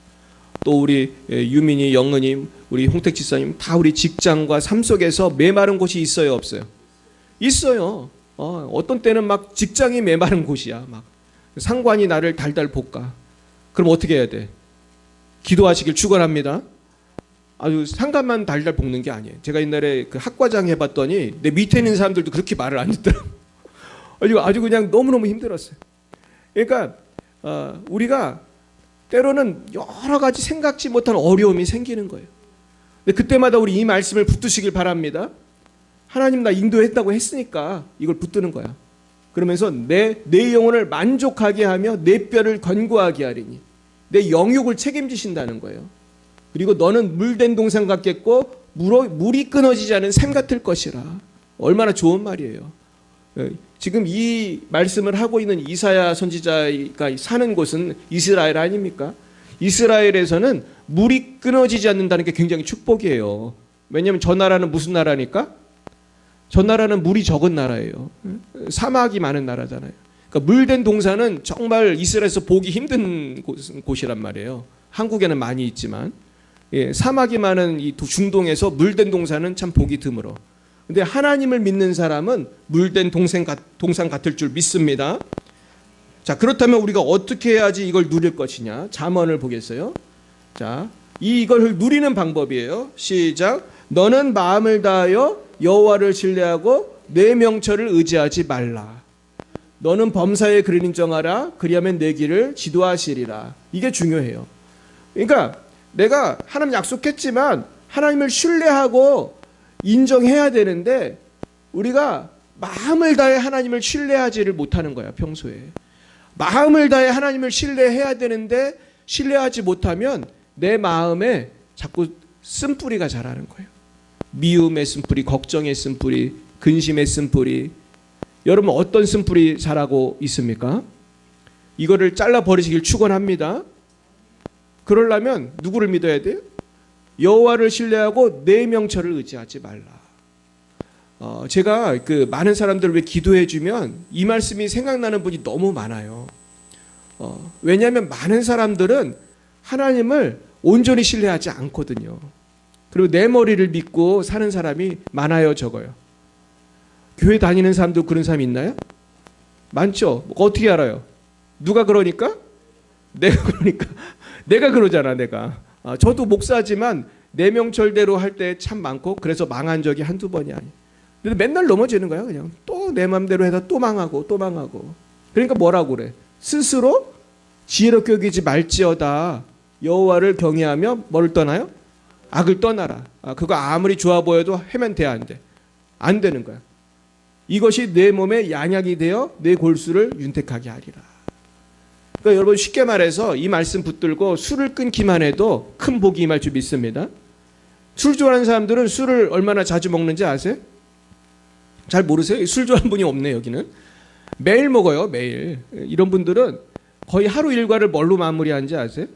또 우리 유민이, 영은이, 우리 홍택 지사님 다 우리 직장과 삶 속에서 메마른 곳이 있어요, 없어요? 있어요. 어떤 때는 막 직장이 메마른 곳이야. 막 상관이 나를 달달 볶아. 그럼 어떻게 해야 돼? 기도하시길 축원합니다. 아주 상관만 달달 볶는 게 아니에요. 제가 옛날에 그 학과장 해봤더니 내 밑에 있는 사람들도 그렇게 말을 안 듣더라고요. 아주 그냥 너무너무 힘들었어요. 그러니까 우리가 때로는 여러 가지 생각지 못한 어려움이 생기는 거예요. 근데 그때마다 우리 이 말씀을 붙드시길 바랍니다. 하나님 나 인도했다고 했으니까 이걸 붙드는 거야. 그러면서 내 영혼을 만족하게 하며 내 뼈를 견고하게 하리니 내 영육을 책임지신다는 거예요. 그리고 너는 물된 동산 같겠고 물이 끊어지지 않은 샘 같을 것이라. 얼마나 좋은 말이에요. 지금 이 말씀을 하고 있는 이사야 선지자가 사는 곳은 이스라엘 아닙니까? 이스라엘에서는 물이 끊어지지 않는다는 게 굉장히 축복이에요. 왜냐하면 저 나라는 무슨 나라니까? 저 나라는 물이 적은 나라예요. 사막이 많은 나라잖아요. 그러니까 물된 동산은 정말 이스라엘에서 보기 힘든 곳이란 말이에요. 한국에는 많이 있지만 사막이 많은 이 중동에서 물된 동산은 참 보기 드물어. 근데 하나님을 믿는 사람은 물된 동산 같을 줄 믿습니다. 자, 그렇다면 우리가 어떻게 해야지 이걸 누릴 것이냐? 잠언을 보겠어요. 자, 이걸 누리는 방법이에요. 시작. 너는 마음을 다하여 여호와를 신뢰하고 내 명철을 의지하지 말라. 너는 범사에 그를 인정하라. 그리하면 내 길을 지도하시리라. 이게 중요해요. 그러니까 내가 하나님 약속했지만 하나님을 신뢰하고 인정해야 되는데 우리가 마음을 다해 하나님을 신뢰하지를 못하는 거야. 평소에 마음을 다해 하나님을 신뢰해야 되는데 신뢰하지 못하면 내 마음에 자꾸 쓴뿌리가 자라는 거예요. 미움의 쓴뿌리, 걱정의 쓴뿌리, 근심의 쓴뿌리. 여러분 어떤 쓴뿌리 자라고 있습니까? 이거를 잘라버리시길 축원합니다. 그러려면 누구를 믿어야 돼요? 여호와를 신뢰하고 내 명철을 의지하지 말라. 제가 그 많은 사람들을 왜 기도해 주면 이 말씀이 생각나는 분이 너무 많아요. 왜냐하면 많은 사람들은 하나님을 온전히 신뢰하지 않거든요. 그리고 내 머리를 믿고 사는 사람이 많아요, 적어요. 교회 다니는 사람도 그런 사람이 있나요? 많죠. 어떻게 알아요? 누가 그러니까? 내가 그러니까. 내가 그러잖아, 내가. 저도 목사지만 내 명철대로 할 때 참 많고 그래서 망한 적이 한두 번이 아니에요. 근데 맨날 넘어지는 거야. 그냥 또 내 맘대로 해서 또 망하고 또 망하고. 그러니까 뭐라고 그래? 스스로 지혜롭게 여기지 말지어다. 여호와를 경외하며 뭐를 떠나요? 악을 떠나라. 그거 아무리 좋아 보여도 하면 돼, 안 돼? 안 되는 거야. 이것이 내 몸에 양약이 되어 내 골수를 윤택하게 하리라. 그러니까 여러분 쉽게 말해서 이 말씀 붙들고 술을 끊기만 해도 큰 복이 임할 줄 믿습니다. 술 좋아하는 사람들은 술을 얼마나 자주 먹는지 아세요? 잘 모르세요? 술 좋아하는 분이 없네 여기는. 매일 먹어요, 매일. 이런 분들은 거의 하루 일과를 뭘로 마무리하는지 아세요?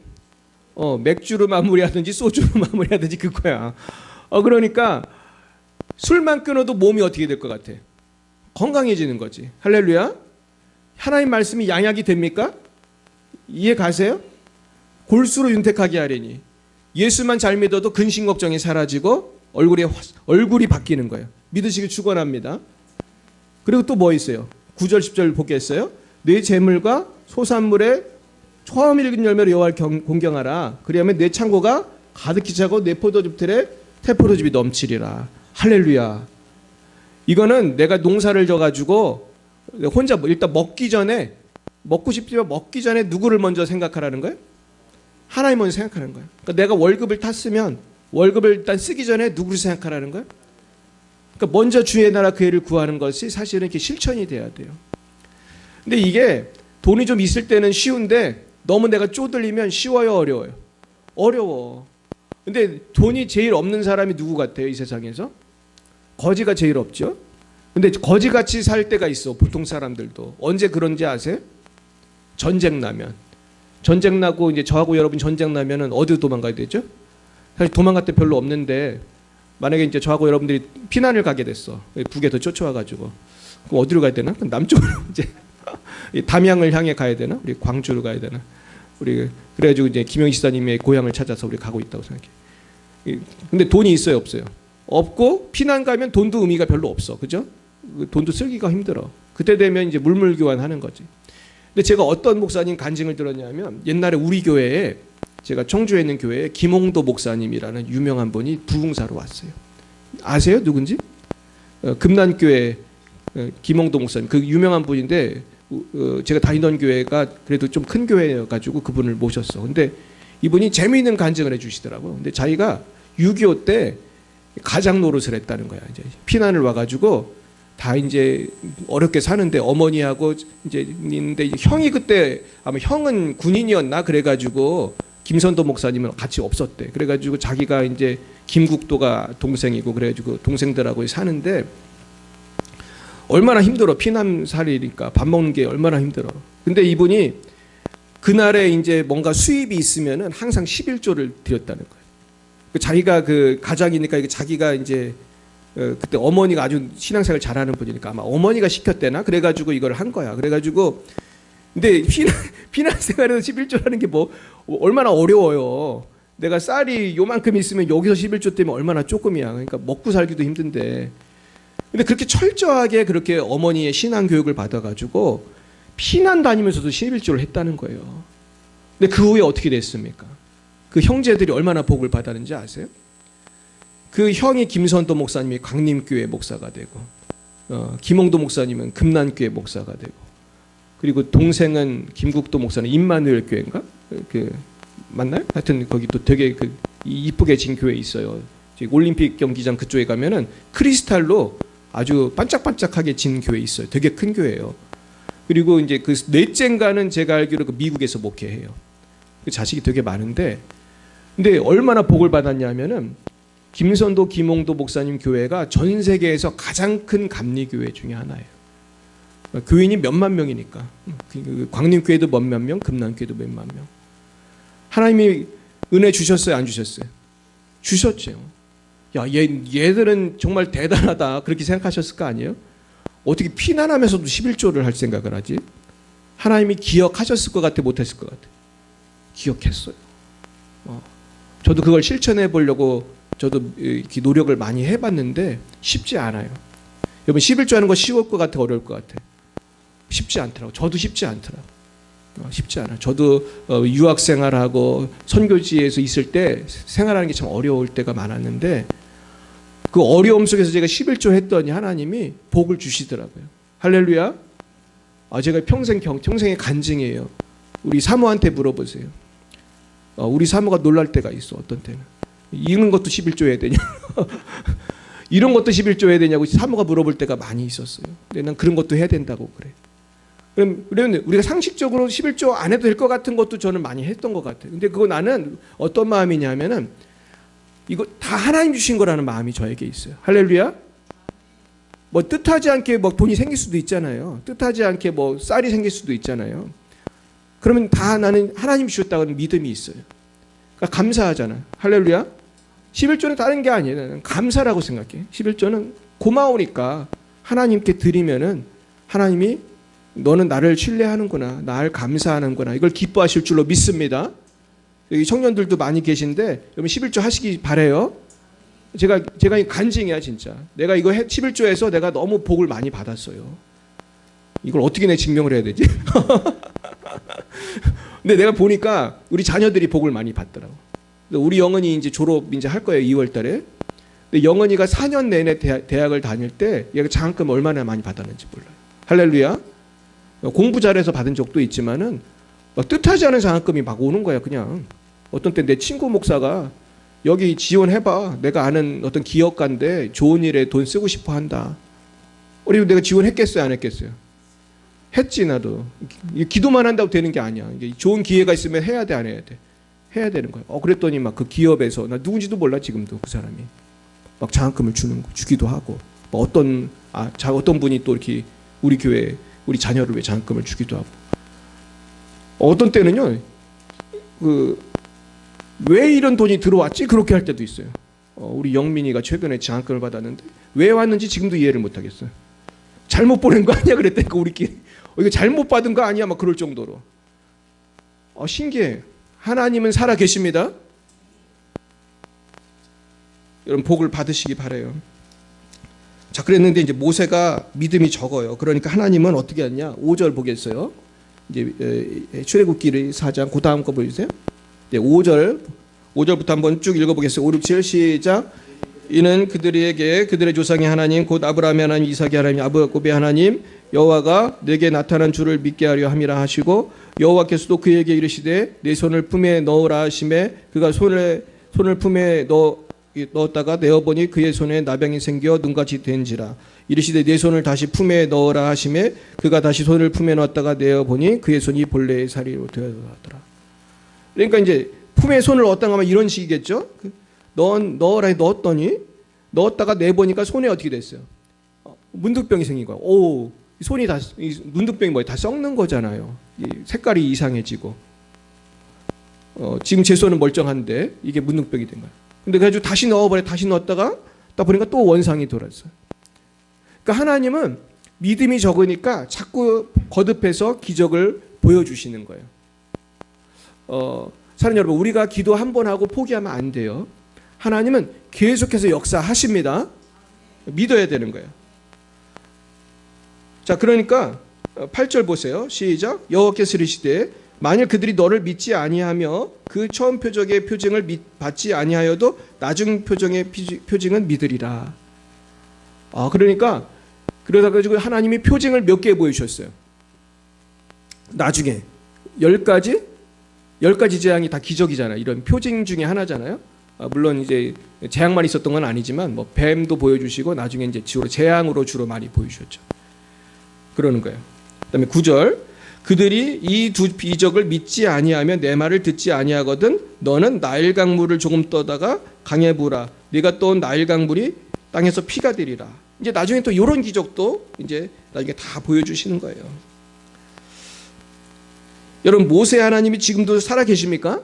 맥주로 마무리하든지 소주로 마무리하든지 그거야. 그러니까 술만 끊어도 몸이 어떻게 될 것 같아? 건강해지는 거지. 할렐루야. 하나님 말씀이 양약이 됩니까? 이해 가세요? 골수로 윤택하게 하리니. 예수만 잘 믿어도 근심 걱정이 사라지고 얼굴이 바뀌는 거예요. 믿으시길 축원합니다. 그리고 또 뭐 있어요? 9절 10절 보겠어요? 내 재물과 소산물에 처음 읽은 열매로 여호와를 공경하라. 그리하면 내 창고가 가득히 차고 내 포도즙 틀에 태포도즙이 넘치리라. 할렐루야. 이거는 내가 농사를 져가지고 혼자 일단 먹고 싶지만 먹기 전에 누구를 먼저 생각하라는 거예요? 하나님 먼저 생각하는 거예요. 그러니까 내가 월급을 탔으면 월급을 일단 쓰기 전에 누구를 생각하라는 거예요? 그러니까 먼저 주의 나라 그 의를 구하는 것이 사실은 이렇게 실천이 돼야 돼요. 근데 이게 돈이 좀 있을 때는 쉬운데 너무 내가 쪼들리면 쉬워요, 어려워요? 어려워. 근데 돈이 제일 없는 사람이 누구 같아요, 이 세상에서? 거지가 제일 없죠. 근데 거지같이 살 때가 있어, 보통 사람들도. 언제 그런지 아세요? 전쟁 나고 이제 저하고 여러분 전쟁 나면은 어디로 도망가야 되죠? 사실 도망갈 때 별로 없는데 만약에 이제 저하고 여러분들이 피난을 가게 됐어. 북에서 쫓아와가지고. 그럼 어디로 가야 되나? 남쪽으로 이제 담양을 향해 가야 되나? 우리 광주로 가야 되나? 우리 그래가지고 이제 김영희 지사님의 고향을 찾아서 우리 가고 있다고 생각해. 근데 돈이 있어요, 없어요? 없고 피난 가면 돈도 의미가 별로 없어, 그죠? 돈도 쓰기가 힘들어. 그때 되면 이제 물물교환하는 거지. 근데 제가 어떤 목사님 간증을 들었냐면 옛날에 우리 교회에 제가 청주에 있는 교회에 김홍도 목사님이라는 유명한 분이 부흥사로 왔어요. 아세요? 누군지? 금난교회 김홍도 목사님 그 유명한 분인데 제가 다니던 교회가 그래도 좀 큰 교회여가지고 그분을 모셨어. 근데 이분이 재미있는 간증을 해주시더라고요. 근데 자기가 6.25 때 가장 노릇을 했다는 거야. 이제 피난을 와가지고 다 이제 어렵게 사는데 어머니하고 이제 있는데 형이 그때 아마 형은 군인이었나 그래가지고 김선도 목사님은 같이 없었대. 그래가지고 자기가 이제 김국도가 동생이고 그래가지고 동생들하고 사는데 얼마나 힘들어. 피난살이니까 밥 먹는 게 얼마나 힘들어. 근데 이분이 그날에 이제 뭔가 수입이 있으면은 항상 11조를 드렸다는 거예요. 자기가 그 가장이니까 이게 자기가 이제 그때 어머니가 아주 신앙생활 잘하는 분이니까 아마 어머니가 시켰대나 그래가지고 이걸 한 거야. 그래가지고 근데 피난 생활에서 11조라는 게 뭐 얼마나 어려워요. 내가 쌀이 요만큼 있으면 여기서 11조 때문에 얼마나 조금이야. 그러니까 먹고 살기도 힘든데. 근데 그렇게 철저하게 그렇게 어머니의 신앙 교육을 받아가지고 피난 다니면서도 11조를 했다는 거예요. 근데 그 후에 어떻게 됐습니까? 그 형제들이 얼마나 복을 받았는지 아세요? 그 형이 김선도 목사님이 광림교회 목사가 되고 김홍도 목사님은 금난교회 목사가 되고 그리고 동생은 김국도 목사는 임마누엘 교회인가? 그 맞나요? 하여튼 거기 또 되게 그 이쁘게 진 교회 있어요. 올림픽 경기장 그쪽에 가면은 크리스탈로 아주 반짝반짝하게 진 교회 있어요. 되게 큰 교회예요. 그리고 이제 그 넷째인가는 제가 알기로 그 미국에서 목회해요. 그 자식이 되게 많은데 근데 얼마나 복을 받았냐면은 김선도 김홍도 목사님 교회가 전 세계에서 가장 큰 감리교회 중에 하나예요. 교인이 몇만 명이니까 광림교회도 몇만 명, 금난교회도 몇만 명. 하나님이 은혜 주셨어요, 안 주셨어요? 주셨죠. 야, 얘들은 정말 대단하다 그렇게 생각하셨을 거 아니에요? 어떻게 피난하면서도 11조를 할 생각을 하지? 하나님이 기억하셨을 것 같아, 못했을 것 같아? 기억했어요. 저도 그걸 실천해 보려고 저도 이렇게 노력을 많이 해봤는데 쉽지 않아요. 여러분 11조 하는 거 쉬울 것 같아, 어려울 것 같아? 쉽지 않더라고. 저도 쉽지 않더라고. 쉽지 않아요. 저도 유학 생활하고 선교지에서 있을 때 생활하는 게 참 어려울 때가 많았는데 그 어려움 속에서 제가 11조 했더니 하나님이 복을 주시더라고요. 할렐루야. 제가 평생의 간증이에요. 우리 사모한테 물어보세요. 우리 사모가 놀랄 때가 있어. 어떤 때는. 이런 것도 11조 해야 되냐. 이런 것도 11조 해야 되냐고 사모가 물어볼 때가 많이 있었어요. 근데 난 그런 것도 해야 된다고 그래. 그러면 우리가 상식적으로 11조 안 해도 될 것 같은 것도 저는 많이 했던 것 같아요. 근데 그거 나는 어떤 마음이냐면은 이거 다 하나님 주신 거라는 마음이 저에게 있어요. 할렐루야. 뭐 뜻하지 않게 뭐 돈이 생길 수도 있잖아요. 뜻하지 않게 뭐 쌀이 생길 수도 있잖아요. 그러면 다 나는 하나님 주셨다는 믿음이 있어요. 그러니까 감사하잖아. 할렐루야. 11조는 다른 게 아니에요. 나는 감사라고 생각해. 11조는 고마우니까 하나님께 드리면은 하나님이 너는 나를 신뢰하는구나. 나를 감사하는구나. 이걸 기뻐하실 줄로 믿습니다. 여기 청년들도 많이 계신데 여러분 11조 하시기 바래요. 제가 간증이야 진짜. 내가 이거 11조에서 내가 너무 복을 많이 받았어요. 이걸 어떻게 내 증명을 해야 되지? 근데 내가 보니까 우리 자녀들이 복을 많이 받더라고. 우리 영은이 이제 졸업 이제 할 거예요 2월 달에. 근데 영은이가 4년 내내 대학을 다닐 때 얘가 장학금 얼마나 많이 받았는지 몰라요. 할렐루야. 공부 잘해서 받은 적도 있지만은 뜻하지 않은 장학금이 막 오는 거야 그냥. 어떤 때 내 친구 목사가 여기 지원해봐. 내가 아는 어떤 기업가인데 좋은 일에 돈 쓰고 싶어 한다. 그리고 내가 지원했겠어요 안 했겠어요? 했지 나도. 기도만 한다고 되는 게 아니야. 이게 좋은 기회가 있으면 해야 돼 안 해야 돼? 해야 되는 거야. 그랬더니 막 그 기업에서 나 누군지도 몰라 지금도 그 사람이 막 장학금을 주기도 하고 어떤 분이 또 이렇게 우리 교회 우리 자녀를 위해 장학금을 주기도 하고 어떤 때는요 왜 이런 돈이 들어왔지 그렇게 할 때도 있어요. 우리 영민이가 최근에 장학금을 받았는데 왜 왔는지 지금도 이해를 못 하겠어요. 잘못 보낸 거 아니야 그랬다니까 우리끼리. 이거 잘못 받은 거 아니야 막 그럴 정도로. 신기해. 하나님은 살아 계십니다. 여러분 복을 받으시기 바라요. 자 그랬는데 이제 모세가 믿음이 적어요. 그러니까 하나님은 어떻게 했냐? 5절 보겠어요. 이제 출애굽기 4장 그 다음 거 보여주세요. 5절부터 한번 쭉 읽어보겠습니다. 5, 6, 7 시작. 이는 그들에게 그들의 조상의 하나님 곧 아브라함의 하나님 이삭의 하나님 야곱의 하나님 여호와가 내게 나타난 주를 믿게 하려 함이라 하시고 여호와께서도 그에게 이르시되 내 손을 품에 넣으라 하심에 그가 손을 품에 넣었다가 내어보니 그의 손에 나병이 생겨 눈같이 된지라. 이르시되 내 손을 다시 품에 넣으라 하심에 그가 다시 손을 품에 넣었다가 내어보니 그의 손이 본래의 사리로 되었더라. 그러니까 이제 품에 손을 넣었다가 하면 이런 식이겠죠. 넣어라 넣었더니 넣었다가 내보니까 손에 어떻게 됐어요? 문득병이 생긴 거야. 오, 손이 다 문득병이 뭐야? 다 썩는 거잖아요. 색깔이 이상해지고. 지금 제 손은 멀쩡한데 이게 문득병이 된 거야. 근데 그래가지고 다시 넣어버려. 다시 넣었다가 딱 보니까 또 원상이 돌았어요. 그러니까 하나님은 믿음이 적으니까 자꾸 거듭해서 기적을 보여주시는 거예요. 사랑하는 여러분, 우리가 기도 한 번 하고 포기하면 안 돼요. 하나님은 계속해서 역사하십니다. 믿어야 되는 거예요. 자, 그러니까 8절 보세요. 시작. 여호와께서 이르시되 만일 그들이 너를 믿지 아니하며 그 처음 표적의 표징을 받지 아니하여도 나중 표정의 표징은 믿으리라. 그러니까 그러다 가지고 하나님이 표징을 몇 개 보여주셨어요. 나중에 10가지 재앙이 다 기적이잖아요. 이런 표징 중에 하나잖아요. 물론 이제 재앙만 있었던 건 아니지만 뭐 뱀도 보여주시고 나중에 이제 주로 재앙으로 주로 많이 보여주셨죠. 그러는 거예요. 그다음에 9절 그들이 이 두 비적을 믿지 아니하면 내 말을 듣지 아니하거든 너는 나일 강물을 조금 떠다가 강에 부으라. 네가 떠온 나일 강물이 땅에서 피가 되리라. 이제 나중에 또 이런 기적도 이제 나중에 다 보여주시는 거예요. 여러분, 모세 하나님이 지금도 살아 계십니까?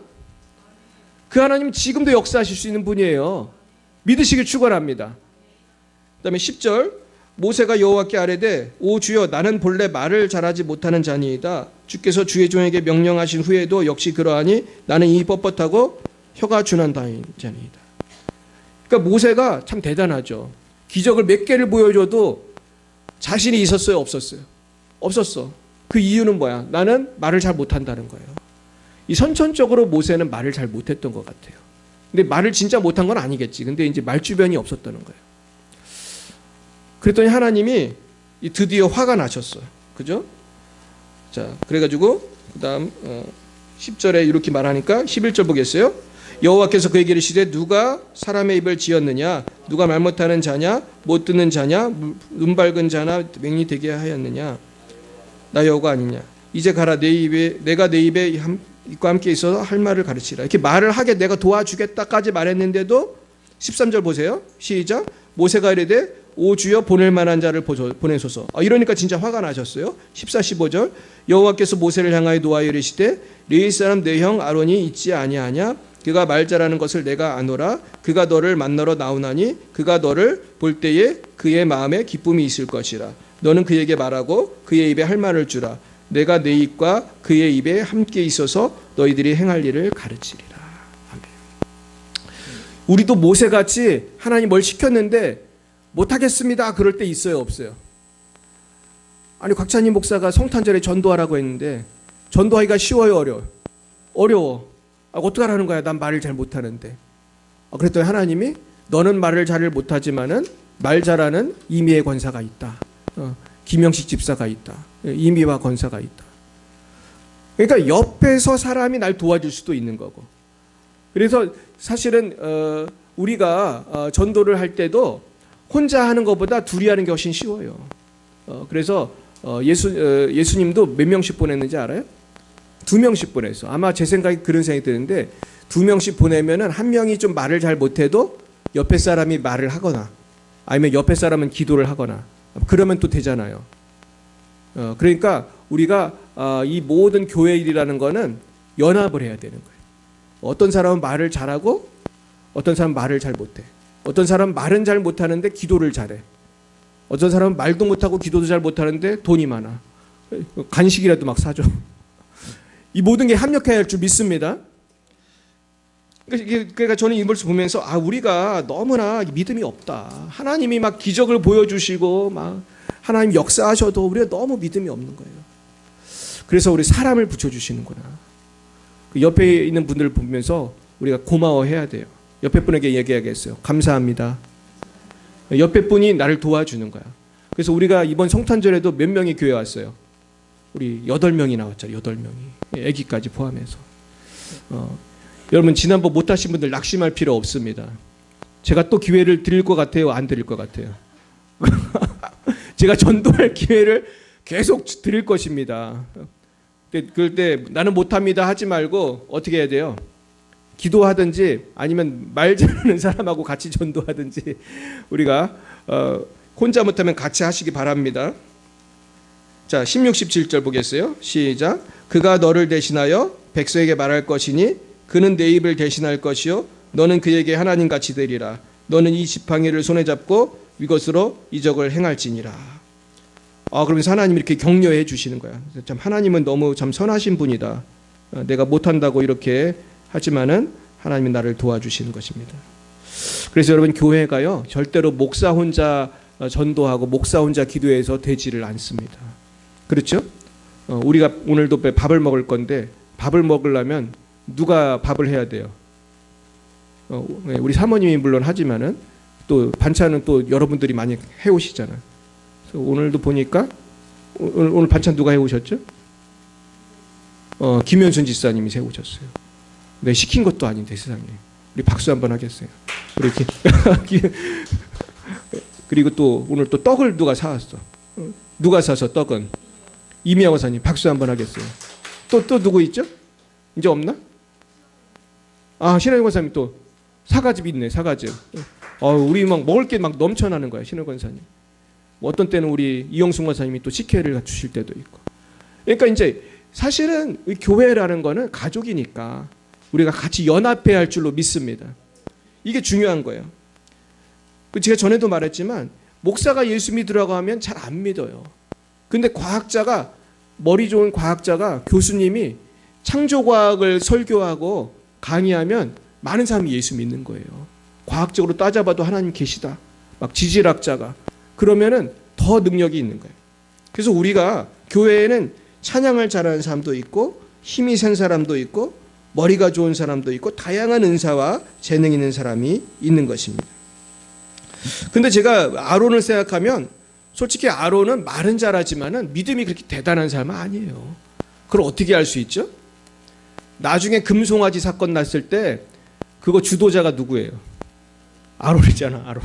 그 하나님은 지금도 역사하실 수 있는 분이에요. 믿으시길 축원합니다. 그다음에 10절 모세가 여호와께 아뢰되 오 주여 나는 본래 말을 잘하지 못하는 자니이다. 주께서 주의 종에게 명령하신 후에도 역시 그러하니 나는 이 뻣뻣하고 혀가 준한다인 자니이다. 그러니까 모세가 참 대단하죠. 기적을 몇 개를 보여줘도 자신이 있었어요, 없었어요? 없었어. 그 이유는 뭐야? 나는 말을 잘 못한다는 거예요. 이 선천적으로 모세는 말을 잘 못했던 것 같아요. 근데 말을 진짜 못한 건 아니겠지. 근데 이제 말 주변이 없었다는 거예요. 그랬더니 하나님이 드디어 화가 나셨어요. 그죠? 자, 그래가지고 그다음 10절에 이렇게 말하니까 11절 보겠어요. 여호와께서 그에게 이르시되 누가 사람의 입을 지었느냐? 누가 말 못하는 자냐? 못 듣는 자냐? 눈 밝은 자나 맹이 되게 하였느냐? 나 여호가 아니냐? 이제 가라. 내가 내 입에 입과 함께 있어서 할 말을 가르치라. 이렇게 말을 하게 내가 도와주겠다까지 말했는데도 13절 보세요. 시작. 모세가 이르되 오 주여 보낼 만한 자를 보내소서. 이러니까 진짜 화가 나셨어요. 14, 15절 여호와께서 모세를 향하여 노하여 이르시되 레위 사람 내 형 아론이 있지 아니하냐? 그가 말 잘하는 것을 내가 아노라. 그가 너를 만나러 나오나니 그가 너를 볼 때에 그의 마음에 기쁨이 있을 것이라. 너는 그에게 말하고 그의 입에 할 말을 주라. 내가 내 입과 그의 입에 함께 있어서 너희들이 행할 일을 가르치리라. 아멘. 우리도 모세같이 하나님 뭘 시켰는데 못하겠습니다. 그럴 때 있어요, 없어요? 아니, 곽찬희 목사가 성탄절에 전도하라고 했는데 전도하기가 쉬워요, 어려워. 어떡하라는 거야? 난 말을 잘 못하는데. 그랬더니 하나님이 너는 말을 잘 못하지만은 말 잘하는 이미의 권사가 있다. 김영식 집사가 있다. 이미와 권사가 있다. 그러니까 옆에서 사람이 날 도와줄 수도 있는 거고. 그래서 사실은 우리가 전도를 할 때도 혼자 하는 것보다 둘이 하는 게 훨씬 쉬워요. 그래서 예수님도 몇 명씩 보냈는지 알아요? 2명씩 보냈어. 아마 제 생각에 그런 생각이 드는데 2명씩 보내면은 한 명이 좀 말을 잘 못해도 옆에 사람이 말을 하거나 아니면 옆에 사람은 기도를 하거나 그러면 또 되잖아요. 그러니까 우리가 이 모든 교회 일이라는 거는 연합을 해야 되는 거예요. 어떤 사람은 말을 잘하고 어떤 사람은 말을 잘 못해. 어떤 사람은 말은 잘 못하는데 기도를 잘해. 어떤 사람은 말도 못하고 기도도 잘 못하는데 돈이 많아. 간식이라도 막 사줘. 이 모든 게 합력해야 할 줄 믿습니다. 그러니까 저는 이 말씀 보면서 우리가 너무나 믿음이 없다. 하나님이 막 기적을 보여주시고 막 하나님 역사하셔도 우리가 너무 믿음이 없는 거예요. 그래서 우리 사람을 붙여주시는구나. 그 옆에 있는 분들을 보면서 우리가 고마워해야 돼요. 옆에 분에게 얘기하겠어요. 감사합니다. 옆에 분이 나를 도와주는 거야. 그래서 우리가 이번 성탄절에도 몇 명이 교회 왔어요? 우리 8명이 나왔잖아요. 8명이. 아기까지 포함해서. 여러분 지난번 못하신 분들 낙심할 필요 없습니다. 제가 또 기회를 드릴 것 같아요? 안 드릴 것 같아요? 제가 전도할 기회를 계속 드릴 것입니다. 그럴 때 나는 못합니다 하지 말고 어떻게 해야 돼요? 기도하든지 아니면 말 잘하는 사람하고 같이 전도하든지 우리가 혼자 못하면 같이 하시기 바랍니다. 자, 16, 17절 보겠어요. 시작. 그가 너를 대신하여 백성에게 말할 것이니 그는 내 입을 대신할 것이요 너는 그에게 하나님같이 되리라. 너는 이 지팡이를 손에 잡고 이것으로 이적을 행할지니라. 그러면서 하나님이 이렇게 격려해 주시는 거야. 참 하나님은 너무 참 선하신 분이다. 내가 못한다고 이렇게 하지만은 하나님이 나를 도와주시는 것입니다. 그래서 여러분 교회가요 절대로 목사 혼자 전도하고 목사 혼자 기도해서 되지를 않습니다. 그렇죠? 우리가 오늘도 밥을 먹을 건데 밥을 먹으려면 누가 밥을 해야 돼요? 우리 사모님이 물론 하지만은 또 반찬은 또 여러분들이 많이 해오시잖아요. 그래서 오늘도 보니까 오늘 반찬 누가 해오셨죠? 김현순 지사님이 해오셨어요. 네, 시킨 것도 아닌데 세상에. 우리 박수 한번 하겠어요. 이렇게. 그리고 또 오늘 또 떡을 누가 사왔어? 누가 사서 떡은? 이미영 원사님 박수 한번 하겠어요. 또 누구 있죠? 이제 없나? 신혜영 권사님 또 사과즙 있네. 사과즙. 우리 막 먹을 게 막 넘쳐나는 거야. 신혜영 권사님. 어떤 때는 우리 이영순 권사님이 또 식혜를 주실 때도 있고. 그러니까 이제 사실은 교회라는 거는 가족이니까 우리가 같이 연합해야 할 줄로 믿습니다. 이게 중요한 거예요. 제가 전에도 말했지만 목사가 예수 믿으라고 하면 잘 안 믿어요. 근데 과학자가 머리 좋은 과학자가 교수님이 창조과학을 설교하고 강의하면 많은 사람이 예수 믿는 거예요. 과학적으로 따져봐도 하나님 계시다. 막 지질학자가. 그러면은 더 능력이 있는 거예요. 그래서 우리가 교회에는 찬양을 잘하는 사람도 있고 힘이 센 사람도 있고 머리가 좋은 사람도 있고 다양한 은사와 재능 있는 사람이 있는 것입니다. 근데 제가 아론을 생각하면 솔직히 아론은 말은 잘하지만은 믿음이 그렇게 대단한 사람은 아니에요. 그걸 어떻게 알 수 있죠? 나중에 금송아지 사건 났을 때 그거 주도자가 누구예요? 아론이잖아. 아론.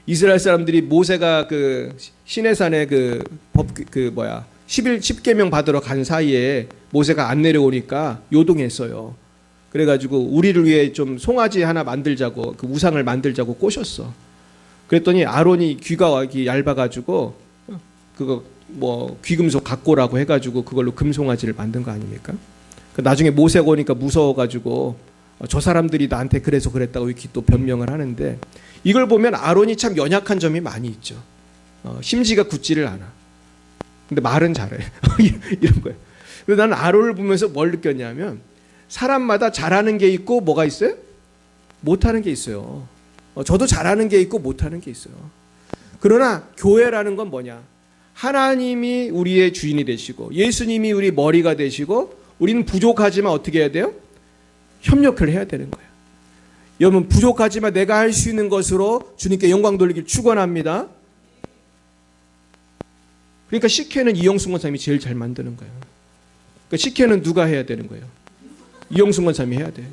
이스라엘 사람들이 모세가 그 시내산에 그 법 그 뭐야 10계명 받으러 간 사이에 모세가 안 내려오니까 요동했어요. 그래가지고 우리를 위해 좀 송아지 하나 만들자고 그 우상을 만들자고 꼬셨어. 그랬더니 아론이 귀가 얇아가지고 그거 뭐 귀금속 갖고라고 해가지고 그걸로 금송아지를 만든 거 아닙니까? 나중에 모세가 오니까 무서워가지고 저 사람들이 나한테 그래서 그랬다고 이렇게 또 변명을 하는데 이걸 보면 아론이 참 연약한 점이 많이 있죠. 심지가 굳지를 않아. 근데 말은 잘해. 이런 거예요. 그래서 나는 아론을 보면서 뭘 느꼈냐면 사람마다 잘하는 게 있고 뭐가 있어요? 못하는 게 있어요. 저도 잘하는 게 있고 못하는 게 있어요. 그러나 교회라는 건 뭐냐? 하나님이 우리의 주인이 되시고 예수님이 우리 머리가 되시고 우리는 부족하지만 어떻게 해야 돼요? 협력을 해야 되는 거예요. 여러분 부족하지만 내가 할 수 있는 것으로 주님께 영광 돌리길 축원합니다. 그러니까 식혜는 이영순 권사님이 제일 잘 만드는 거예요. 그러니까 식혜는 누가 해야 되는 거예요? 이영순 권사님이 해야 돼.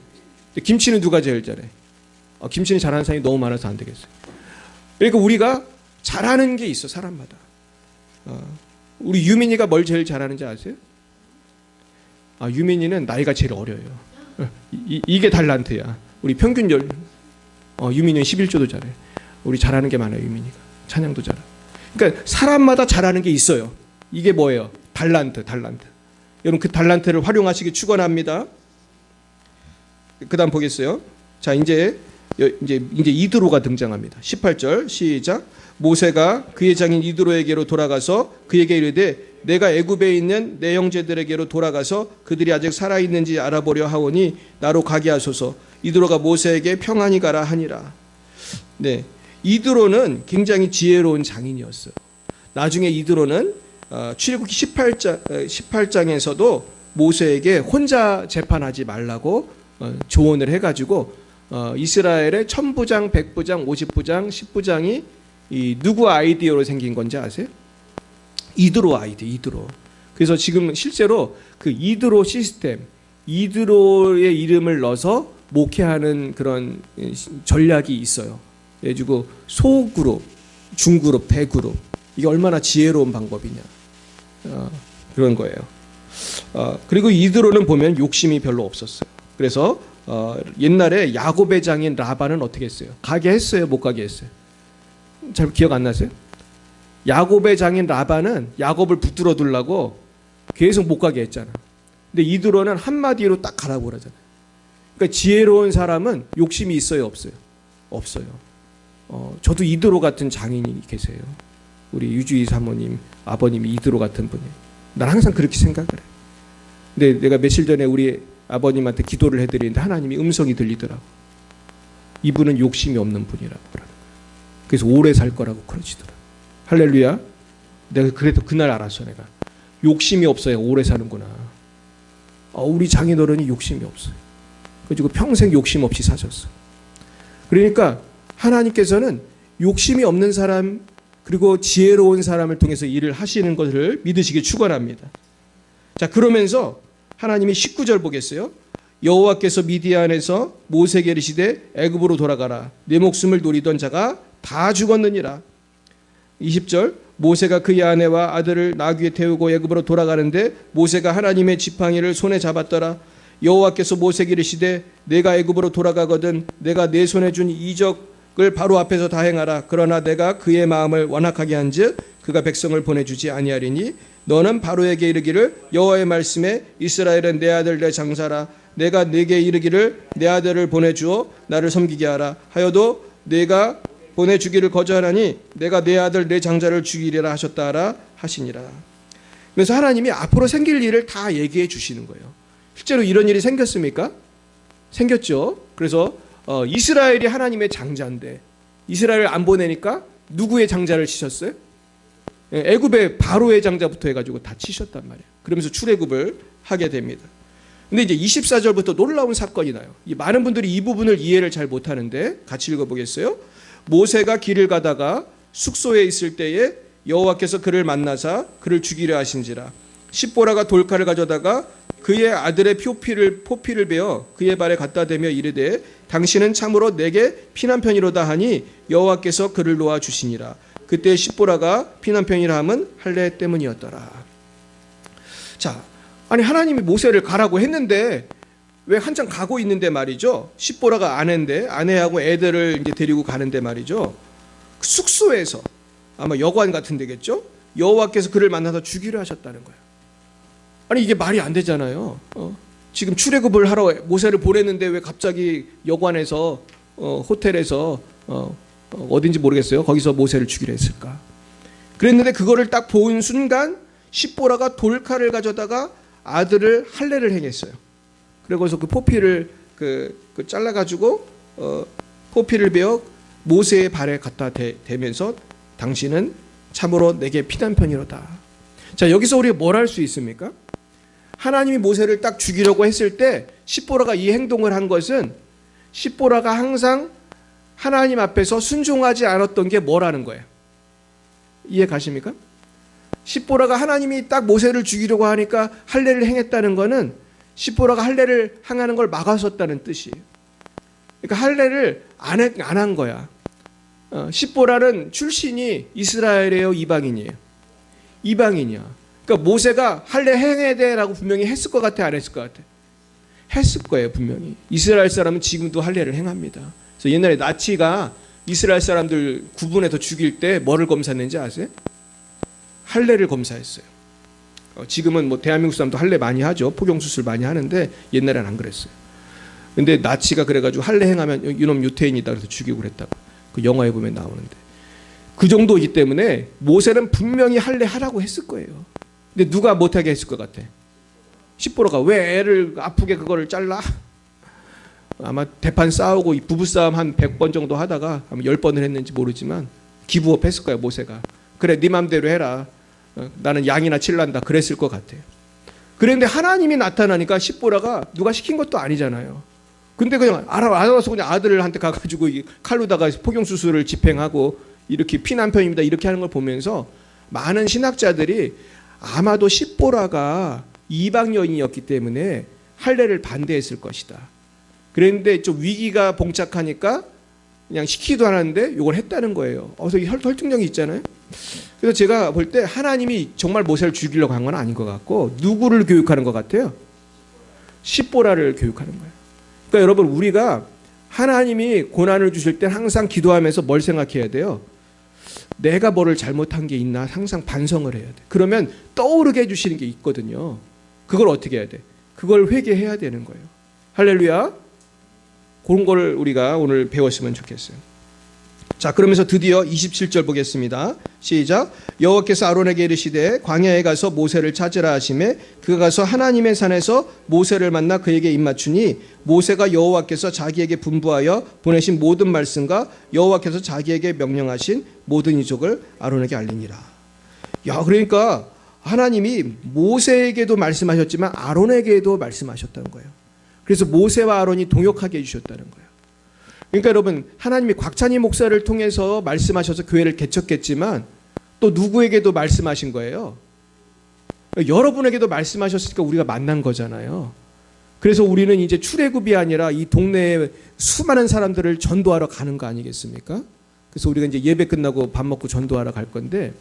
근데 김치는 누가 제일 잘해? 김치는 잘하는 사람이 너무 많아서 안 되겠어요. 그러니까 우리가 잘하는 게 있어 사람마다. 우리 유민이가 뭘 제일 잘하는지 아세요? 유민이는 나이가 제일 어려요. 이게 달란트야. 우리 평균 유민이는 11조도 잘해. 우리 잘하는 게 많아요. 유민이가. 찬양도 잘해. 그러니까 사람마다 잘하는 게 있어요. 이게 뭐예요? 달란트. 여러분 그 달란트를 활용하시기 축원합니다. 그다음 보겠어요. 자, 이제 이드로가 등장합니다. 18절 시작. 모세가 그의 장인 이드로에게로 돌아가서 그에게 이르되 내가 애굽에 있는 내 형제들에게로 돌아가서 그들이 아직 살아있는지 알아보려 하오니 나로 가게 하소서. 이드로가 모세에게 평안히 가라 하니라. 네, 이드로는 굉장히 지혜로운 장인이었어요. 나중에 이드로는 출애굽기 18장에서도 모세에게 혼자 재판하지 말라고 조언을 해가지고 이스라엘의 1000부장, 100부장, 50부장, 10부장이 이 누구 아이디어로 생긴 건지 아세요? 이드로 아이디어, 이드로. 그래서 지금 실제로 그 이드로 시스템, 이드로의 이름을 넣어서 목회하는 그런 전략이 있어요. 그래가지고 소그룹, 중그룹, 대그룹. 이게 얼마나 지혜로운 방법이냐. 그런 거예요. 그리고 이드로는 보면 욕심이 별로 없었어요. 그래서 옛날에 야곱의 장인 라반은 어떻게 했어요? 가게 했어요? 못 가게 했어요? 잘 기억 안 나세요? 야곱의 장인 라반은 야곱을 붙들어 두려고 계속 못 가게 했잖아. 근데 이드로는 한마디로 딱 가라고 그러잖아요. 그러니까 지혜로운 사람은 욕심이 있어요? 없어요? 없어요. 저도 이드로 같은 장인이 계세요. 우리 유주희 사모님, 아버님이 이드로 같은 분이에요. 난 항상 그렇게 생각을 해요. 근데 내가 며칠 전에 우리 아버님한테 기도를 해드리는데 하나님이 음성이 들리더라고. 이분은 욕심이 없는 분이라고 그러는 거예요. 그래서 오래 살 거라고 그러시더라고. 할렐루야. 내가 그래도 그날 알았어. 내가 욕심이 없어야 오래 사는구나. 우리 장인어른이 욕심이 없어요. 그리고 평생 욕심 없이 사셨어. 그러니까 하나님께서는 욕심이 없는 사람 그리고 지혜로운 사람을 통해서 일을 하시는 것을 믿으시길 축원합니다. 자, 그러면서 하나님이 19절 보겠어요. 여호와께서 미디안에서 모세에게 이르시되 애굽으로 돌아가라. 내 목숨을 노리던 자가 다 죽었느니라. 20절 모세가 그의 아내와 아들을 나귀에 태우고 애굽으로 돌아가는데 모세가 하나님의 지팡이를 손에 잡았더라. 여호와께서 모세에게 이르시되 내가 애굽으로 돌아가거든 내가 내 손에 준 이적을 바로 앞에서 다 행하라. 그러나 내가 그의 마음을 완악하게 한즉 그가 백성을 보내주지 아니하리니 너는 바로에게 이르기를 여호와의 말씀에 이스라엘은 내 아들 내 장사라. 내가 네게 이르기를 내 아들을 보내주어 나를 섬기게 하라 하여도 내가 보내주기를 거절하니 내가 내 아들 내 장자를 죽이리라 하셨다 하라 하시니라. 그래서 하나님이 앞으로 생길 일을 다 얘기해 주시는 거예요. 실제로 이런 일이 생겼습니까? 생겼죠. 그래서 이스라엘이 하나님의 장자인데 이스라엘을 안 보내니까 누구의 장자를 치셨어요? 애굽의 바로의 장자부터 해가지고 다 치셨단 말이에요. 그러면서 출애굽을 하게 됩니다. 근데 이제 24절부터 놀라운 사건이 나요. 많은 분들이 이 부분을 이해를 잘 못하는데 같이 읽어보겠어요? 모세가 길을 가다가 숙소에 있을 때에 여호와께서 그를 만나사 그를 죽이려 하신지라. 십보라가 돌칼을 가져다가 그의 아들의 포피를 베어 그의 발에 갖다 대며 이르되 당신은 참으로 내게 피난편이로다 하니 여호와께서 그를 놓아 주시니라. 그때 십보라가 피난편이라 함은 할례 때문이었더라. 자, 아니 하나님이 모세를 가라고 했는데 왜 한참 가고 있는데 말이죠. 십보라가 아내하고 애들을 이제 데리고 가는데 말이죠. 그 숙소에서 아마 여관 같은 데겠죠. 여호와께서 그를 만나서 죽이려 하셨다는 거예요. 아니 이게 말이 안 되잖아요. 지금 출애굽을 하러 모세를 보냈는데 왜 갑자기 여관에서 호텔에서 어딘지 모르겠어요. 거기서 모세를 죽이려 했을까? 그랬는데 그거를 딱 본 순간 십보라가 돌칼을 가져다가 아들을 할례를 행했어요. 그래서 그 포피를 잘라가지고 포피를 베어 모세의 발에 갖다 대면서 당신은 참으로 내게 피난편이로다. 자, 여기서 우리가 뭘 할 수 있습니까? 하나님이 모세를 딱 죽이려고 했을 때 십보라가 이 행동을 한 것은 십보라가 항상 하나님 앞에서 순종하지 않았던 게 뭐라는 거예요? 이해 가십니까? 십보라가 하나님이 딱 모세를 죽이려고 하니까 할례를 행했다는 거는 십보라가 할례를 행하는 걸 막았었다는 뜻이에요. 그러니까 할례를 안 한 거야. 십보라는 출신이 이스라엘이에요, 이방인이에요? 이방인이야. 그러니까 모세가 할례 행해야 돼라고 분명히 했을 것 같아, 안 했을 것 같아? 했을 거예요, 분명히. 이스라엘 사람은 지금도 할례를 행합니다. 그래서 옛날에 나치가 이스라엘 사람들 구분해서 죽일 때 뭐를 검사했는지 아세요? 할례를 검사했어요. 지금은 뭐 대한민국 사람도 할례 많이 하죠. 포경수술 많이 하는데 옛날에는 안 그랬어요. 근데 나치가 그래가지고 할례 행하면 이놈 유태인이다 그래서 죽이고 그랬다고. 그 영화에 보면 나오는데. 그 정도이기 때문에 모세는 분명히 할례 하라고 했을 거예요. 근데 누가 못하게 했을 것 같아? 십보라가 왜 애를 아프게 그거를 잘라? 아마 대판 싸우고 부부싸움 한 100번 정도 하다가 아마 10번을 했는지 모르지만 기부업 했을 거예요, 모세가. 그래, 네 맘대로 해라. 나는 양이나 칠란다 그랬을 것 같아요. 그런데 하나님이 나타나니까 십보라가 누가 시킨 것도 아니잖아요. 근데 그냥 알아서 그냥 아들한테 가가지고 칼로다가 포경수술을 집행하고 이렇게 피난 편입니다 이렇게 하는 걸 보면서 많은 신학자들이 아마도 십보라가 이방 여인이었기 때문에 할례를 반대했을 것이다. 그런데 좀 위기가 봉착하니까 그냥 시키기도 하는데 이걸 했다는 거예요. 그래서 이 설득력이 있잖아요. 그래서 제가 볼 때 하나님이 정말 모세를 죽이려고 한 건 아닌 것 같고 누구를 교육하는 것 같아요? 십보라를 교육하는 거예요. 그러니까 여러분 우리가 하나님이 고난을 주실 때 항상 기도하면서 뭘 생각해야 돼요? 내가 뭐를 잘못한 게 있나 항상 반성을 해야 돼. 그러면 떠오르게 해주시는 게 있거든요. 그걸 어떻게 해야 돼? 그걸 회개해야 되는 거예요. 할렐루야. 그런 거를 우리가 오늘 배웠으면 좋겠어요. 자, 그러면서 드디어 27절 보겠습니다. 시작. 여호와께서 아론에게 이르시되 광야에 가서 모세를 찾으라 하시매 그가 가서 하나님의 산에서 모세를 만나 그에게 입맞추니 모세가 여호와께서 자기에게 분부하여 보내신 모든 말씀과 여호와께서 자기에게 명령하신 모든 이적을 아론에게 알리니라. 야, 그러니까 하나님이 모세에게도 말씀하셨지만 아론에게도 말씀하셨다는 거예요. 그래서 모세와 아론이 동역하게 해주셨다는 거예요. 그러니까 여러분 하나님이 곽찬희 목사를 통해서 말씀하셔서 교회를 개척했지만 또 누구에게도 말씀하신 거예요. 여러분에게도 말씀하셨으니까 우리가 만난 거잖아요. 그래서 우리는 이제 출애굽이 아니라 이 동네에 수많은 사람들을 전도하러 가는 거 아니겠습니까? 그래서 우리가 이제 예배 끝나고 밥 먹고 전도하러 갈 건데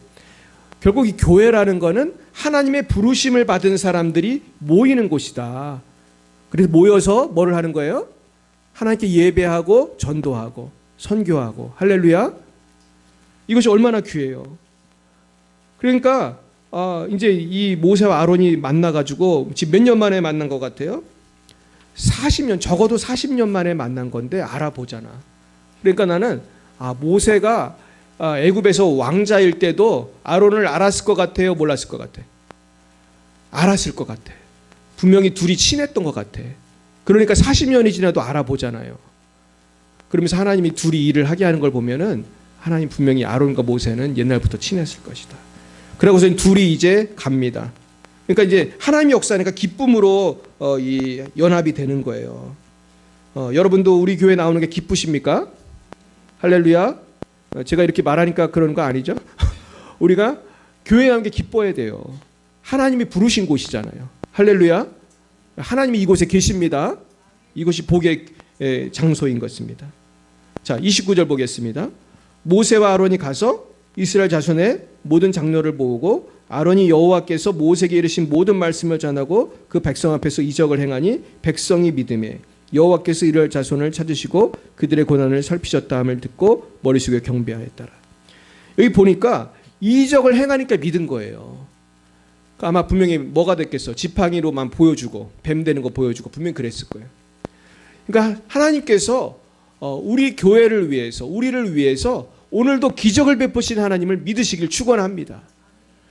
결국 이 교회라는 거는 하나님의 부르심을 받은 사람들이 모이는 곳이다. 그래서 모여서 뭐를 하는 거예요? 하나님께 예배하고 전도하고 선교하고 할렐루야. 이것이 얼마나 귀해요. 그러니까 이제 이 모세와 아론이 만나가지고 지금 몇 년 만에 만난 것 같아요? 40년, 적어도 40년 만에 만난 건데 알아보잖아. 그러니까 나는 모세가 애굽에서 왕자일 때도 아론을 알았을 것 같아요? 몰랐을 것 같아? 알았을 것 같아. 분명히 둘이 친했던 것 같아. 그러니까 40년이 지나도 알아보잖아요. 그러면서 하나님이 둘이 일을 하게 하는 걸 보면은 하나님 분명히 아론과 모세는 옛날부터 친했을 것이다. 그러고서 둘이 이제 갑니다. 그러니까 이제 하나님의 역사니까 기쁨으로 이 연합이 되는 거예요. 여러분도 우리 교회 나오는 게 기쁘십니까? 할렐루야. 제가 이렇게 말하니까 그런 거 아니죠? 우리가 교회 나오는 게 기뻐야 돼요. 하나님이 부르신 곳이잖아요. 할렐루야. 하나님이 이곳에 계십니다. 이것이 복의 장소인 것입니다. 자, 29절 보겠습니다. 모세와 아론이 가서 이스라엘 자손의 모든 장로를 모으고 아론이 여호와께서 모세에게 이르신 모든 말씀을 전하고 그 백성 앞에서 이적을 행하니 백성이 믿음에 여호와께서 이스라엘 자손을 찾으시고 그들의 고난을 살피셨다 함을 듣고 머리 숙여 경배하였더라. 여기 보니까 이적을 행하니까 믿은 거예요. 아마 분명히 뭐가 됐겠어? 지팡이로만 보여주고 뱀 되는 거 보여주고 분명히 그랬을 거예요. 그러니까 하나님께서 우리 교회를 위해서 우리를 위해서 오늘도 기적을 베푸신 하나님을 믿으시길 축원합니다.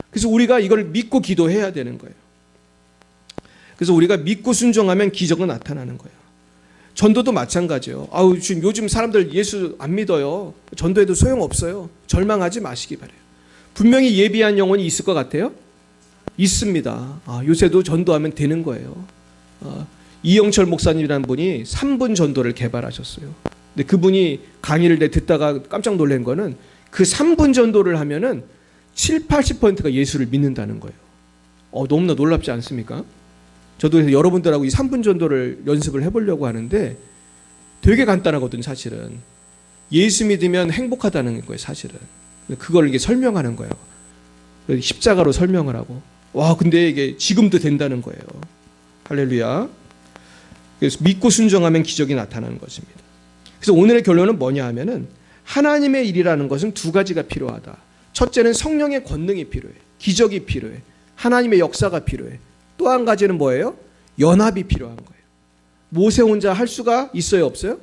그래서 우리가 이걸 믿고 기도해야 되는 거예요. 그래서 우리가 믿고 순종하면 기적은 나타나는 거예요. 전도도 마찬가지예요. 지금 요즘 사람들 예수 안 믿어요. 전도해도 소용없어요. 절망하지 마시기 바래요. 분명히 예비한 영혼이 있을 것 같아요. 있습니다. 요새도 전도하면 되는 거예요. 이영철 목사님이라는 분이 3분 전도를 개발하셨어요. 근데 그분이 강의를 듣다가 깜짝 놀란 거는 그 3분 전도를 하면은 70-80%가 예수를 믿는다는 거예요. 너무나 놀랍지 않습니까? 저도 그래서 여러분들하고 이 3분 전도를 연습을 해보려고 하는데 되게 간단하거든요, 사실은. 예수 믿으면 행복하다는 거예요, 사실은. 그걸 이게 설명하는 거예요. 십자가로 설명을 하고. 근데 이게 지금도 된다는 거예요. 할렐루야. 그래서 믿고 순종하면 기적이 나타나는 것입니다. 그래서 오늘의 결론은 뭐냐 하면은 하나님의 일이라는 것은 두 가지가 필요하다. 첫째는 성령의 권능이 필요해. 기적이 필요해. 하나님의 역사가 필요해. 또 한 가지는 뭐예요? 연합이 필요한 거예요. 모세 혼자 할 수가 있어요, 없어요?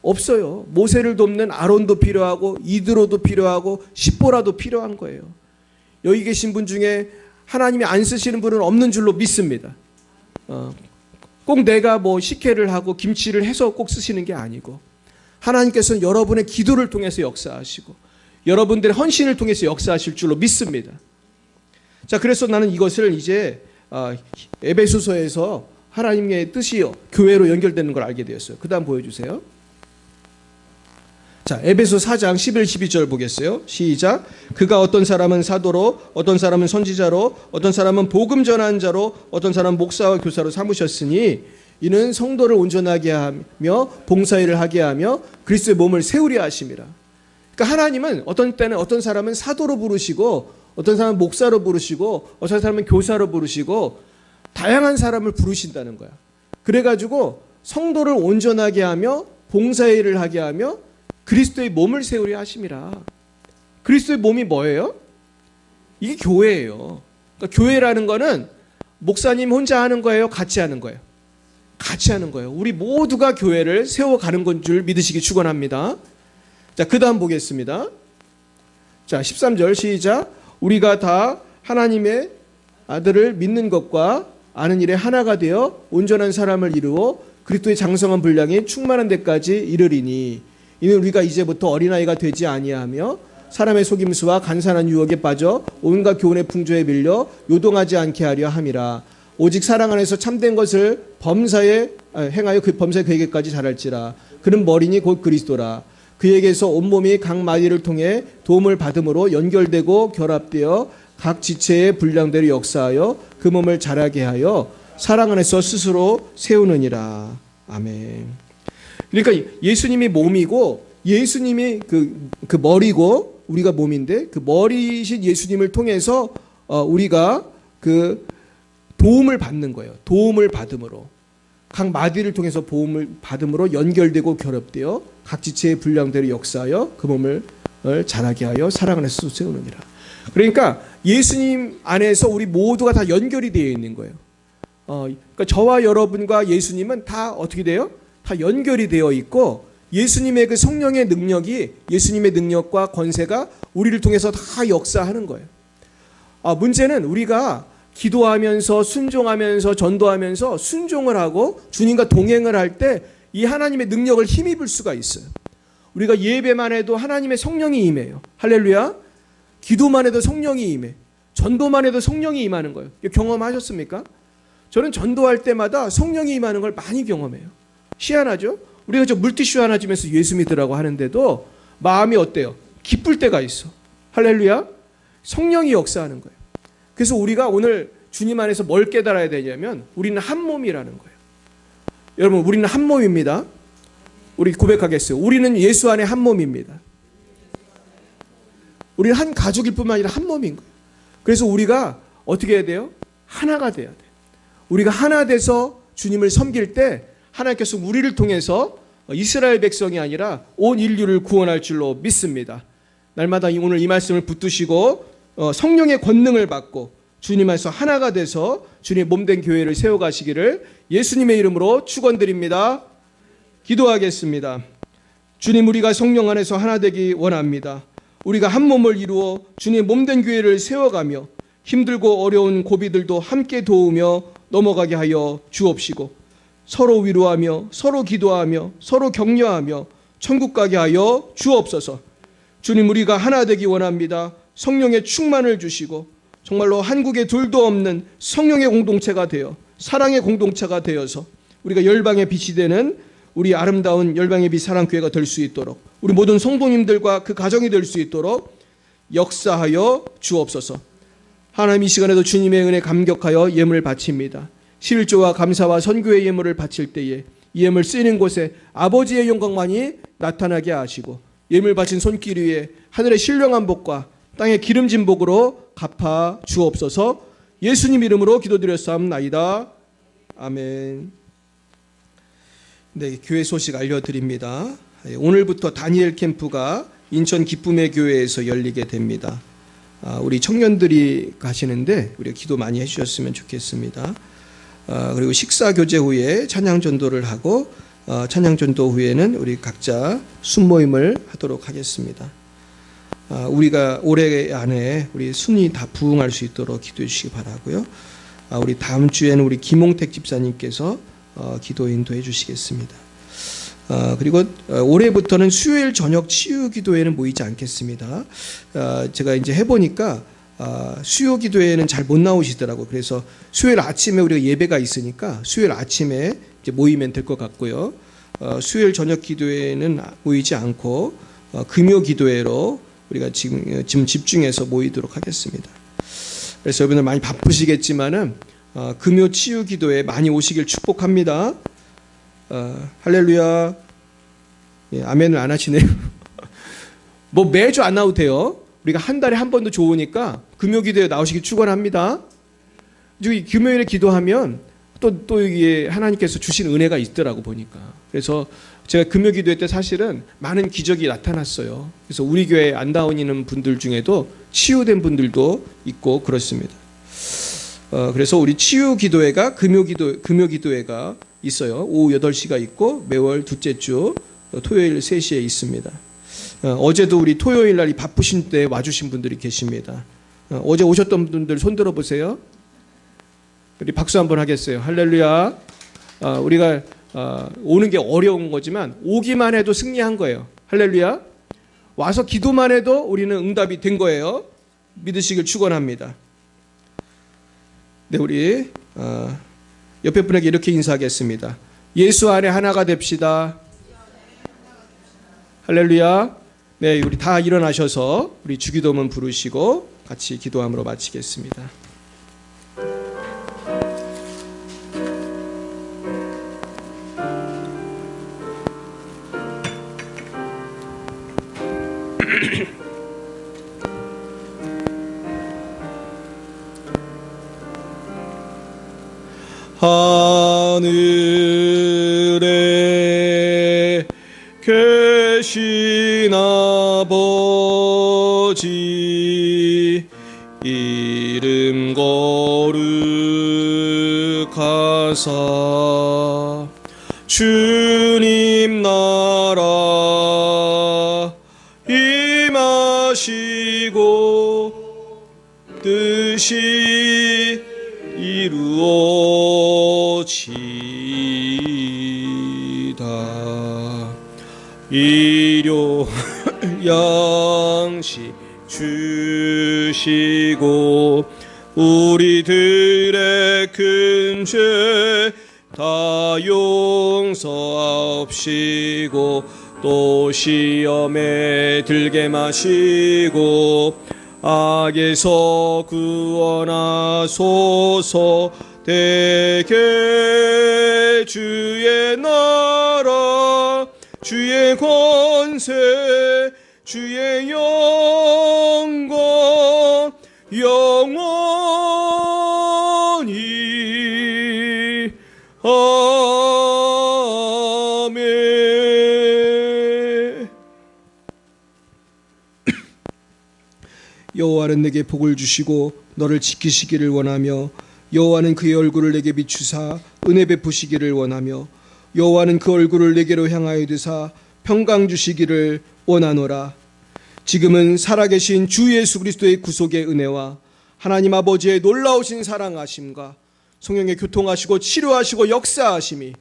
없어요. 모세를 돕는 아론도 필요하고 이드로도 필요하고 십보라도 필요한 거예요. 여기 계신 분 중에 하나님이 안 쓰시는 분은 없는 줄로 믿습니다. 꼭 내가 뭐 식혜를 하고 김치를 해서 꼭 쓰시는 게 아니고 하나님께서는 여러분의 기도를 통해서 역사하시고 여러분들의 헌신을 통해서 역사하실 줄로 믿습니다. 자, 그래서 나는 이것을 이제 에베소서에서 하나님의 뜻이 교회로 연결되는 걸 알게 되었어요. 그 다음 보여주세요. 자, 에베소 4장 11, 12절 보겠어요. 시작. 그가 어떤 사람은 사도로, 어떤 사람은 선지자로, 어떤 사람은 복음 전하는 자로, 어떤 사람은 목사와 교사로 삼으셨으니 이는 성도를 온전하게 하며 봉사일을 하게 하며 그리스도의 몸을 세우려 하심이라. 그러니까 하나님은 어떤 때는 어떤 사람은 사도로 부르시고, 어떤 사람은 목사로 부르시고, 어떤 사람은 교사로 부르시고, 다양한 사람을 부르신다는 거야. 그래가지고 성도를 온전하게 하며 봉사일을 하게 하며 그리스도의 몸을 세우려 하심이라. 그리스도의 몸이 뭐예요? 이게 교회예요. 그러니까 교회라는 거는 목사님 혼자 하는 거예요? 같이 하는 거예요? 같이 하는 거예요. 우리 모두가 교회를 세워가는 건 줄 믿으시기 축원합니다. 자, 그 다음 보겠습니다. 자, 13절 시작. 우리가 다 하나님의 아들을 믿는 것과 아는 일에 하나가 되어 온전한 사람을 이루어 그리스도의 장성한 분량이 충만한 데까지 이르리니 이는 우리가 이제부터 어린아이가 되지 아니하며 사람의 속임수와 간산한 유혹에 빠져 온갖 교훈의 풍조에 밀려 요동하지 않게 하려 함이라. 오직 사랑 안에서 참된 것을 행하여 그 범사에 그에게까지 자랄지라. 그는 머리니 곧 그리스도라. 그에게서 온몸이 각 마디를 통해 도움을 받음으로 연결되고 결합되어 각 지체의 분량대로 역사하여 그 몸을 자라게 하여 사랑 안에서 스스로 세우느니라. 아멘. 그러니까 예수님이 몸이고 예수님이 그 머리고 우리가 몸인데 그 머리이신 예수님을 통해서 우리가 그 도움을 받는 거예요. 도움을 받음으로 각 마디를 통해서 도움을 받음으로 연결되고 결합되어 각 지체의 분량대로 역사하여 그 몸을 자라게 하여 사랑 안에서 세우느니라. 그러니까 예수님 안에서 우리 모두가 다 연결이 되어 있는 거예요. 그러니까 저와 여러분과 예수님은 다 어떻게 돼요? 다 연결이 되어 있고 예수님의 그 성령의 능력이 예수님의 능력과 권세가 우리를 통해서 다 역사하는 거예요. 문제는 우리가 기도하면서 순종하면서 전도하면서 순종을 하고 주님과 동행을 할 때 이 하나님의 능력을 힘입을 수가 있어요. 우리가 예배만 해도 하나님의 성령이 임해요. 할렐루야. 기도만 해도 성령이 임해. 전도만 해도 성령이 임하는 거예요. 경험하셨습니까? 저는 전도할 때마다 성령이 임하는 걸 많이 경험해요. 희한하죠? 우리가 저 물티슈 하나 주면서 예수 믿으라고 하는데도 마음이 어때요? 기쁠 때가 있어. 할렐루야. 성령이 역사하는 거예요. 그래서 우리가 오늘 주님 안에서 뭘 깨달아야 되냐면 우리는 한 몸이라는 거예요. 여러분, 우리는 한 몸입니다. 우리 고백하겠어요. 우리는 예수 안에 한 몸입니다. 우리는 한 가족일 뿐만 아니라 한 몸인 거예요. 그래서 우리가 어떻게 해야 돼요? 하나가 돼야 돼요. 우리가 하나 돼서 주님을 섬길 때 하나님께서 우리를 통해서 이스라엘 백성이 아니라 온 인류를 구원할 줄로 믿습니다. 날마다 오늘 이 말씀을 붙드시고 성령의 권능을 받고 주님 안에서 하나가 돼서 주님의 몸된 교회를 세워가시기를 예수님의 이름으로 축원드립니다. 기도하겠습니다. 주님, 우리가 성령 안에서 하나 되기 원합니다. 우리가 한 몸을 이루어 주님의 몸된 교회를 세워가며 힘들고 어려운 고비들도 함께 도우며 넘어가게 하여 주옵시고 서로 위로하며 서로 기도하며 서로 격려하며 천국 가게 하여 주옵소서. 주님, 우리가 하나 되기 원합니다. 성령의 충만을 주시고 정말로 한국에 둘도 없는 성령의 공동체가 되어 사랑의 공동체가 되어서 우리가 열방의 빛이 되는 우리 아름다운 열방의 빛 사랑교회가 될 수 있도록 우리 모든 성도님들과 그 가정이 될 수 있도록 역사하여 주옵소서. 하나님, 이 시간에도 주님의 은혜 감격하여 예물을 바칩니다. 실조와 감사와 선교의 예물을 바칠 때에 이 예물 쓰이는 곳에 아버지의 영광만이 나타나게 하시고 예물 바친 손길 위에 하늘의 신령한 복과 땅의 기름진 복으로 갚아 주옵소서. 예수님 이름으로 기도드렸사옵나이다. 아멘. 네, 교회 소식 알려드립니다. 오늘부터 다니엘 캠프가 인천 기쁨의 교회에서 열리게 됩니다. 우리 청년들이 가시는데 우리가 기도 많이 해주셨으면 좋겠습니다. 그리고 식사 교제 후에 찬양 전도를 하고 찬양 전도 후에는 우리 각자 순모임을 하도록 하겠습니다. 우리가 올해 안에 우리 순위 다 부응할 수 있도록 기도해 주시기 바라고요. 우리 다음 주에는 우리 김홍택 집사님께서 기도 인도해 주시겠습니다. 그리고 올해부터는 수요일 저녁 치유 기도회는 모이지 않겠습니다. 제가 이제 해보니까 수요 기도회에는 잘 못 나오시더라고요. 그래서 수요일 아침에 우리가 예배가 있으니까 수요일 아침에 이제 모이면 될 것 같고요. 수요일 저녁 기도회는 모이지 않고 금요 기도회로 우리가 지금 집중해서 모이도록 하겠습니다. 그래서 여러분들 많이 바쁘시겠지만은 금요 치유 기도회 많이 오시길 축복합니다. 할렐루야. 예, 아멘을 안 하시네요. 뭐 매주 안 나와도 돼요. 우리가 한 달에 한 번도 좋으니까 금요 기도회 나오시길 축원합니다. 금요일에 기도하면 또 이게 하나님께서 주신 은혜가 있더라고 보니까. 그래서 제가 금요 기도회 때 사실은 많은 기적이 나타났어요. 그래서 우리 교회에 안 나오는 분들 중에도 치유된 분들도 있고 그렇습니다. 그래서 우리 치유 기도회가 금요 기도회가 있어요. 오후 8시가 있고 매월 둘째 주 토요일 3시에 있습니다. 어제도 우리 토요일 날 바쁘신 때 와주신 분들이 계십니다. 어제 오셨던 분들 손 들어보세요. 우리 박수 한번 하겠어요. 할렐루야. 우리가 오는 게 어려운 거지만 오기만 해도 승리한 거예요. 할렐루야. 와서 기도만 해도 우리는 응답이 된 거예요. 믿으시길 축원합니다. 네, 우리 옆에 분에게 이렇게 인사하겠습니다. 예수 안에 하나가 됩시다. 할렐루야. 네, 우리 다 일어나셔서 우리 주기도문 부르시고 같이 기도함으로 마치겠습니다. 하늘에 계신 아버지 이름 거룩하사 주님 나라 임하시고 뜻이 이루어지다. 일요 양식 주시고 우리들의 큰 죄 다 용서하옵시고 또 시험에 들게 마시고 악에서 구원하소서. 대개 주의 나라 주의 권세 주의 영광 영원히 아멘. 여호와는 내게 복을 주시고 너를 지키시기를 원하며 여호와는 그의 얼굴을 내게 비추사 은혜 베푸시기를 원하며 여호와는 그 얼굴을 내게로 향하여 드사 평강 주시기를 원하노라. 지금은 살아계신 주 예수 그리스도의 구속의 은혜와 하나님 아버지의 놀라우신 사랑하심과 성령의 교통하시고 치료하시고 역사하심이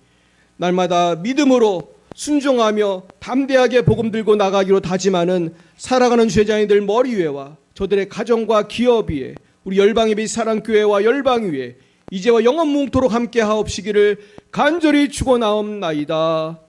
날마다 믿음으로 순종하며 담대하게 복음 들고 나가기로 다짐하는 살아가는 제자인들 머리 위에와 저들의 가정과 기업 위에 우리 열방예비 사랑교회와 열방 위에 이제와 영원 뭉토록 함께 하옵시기를 간절히 축원하옵나이다.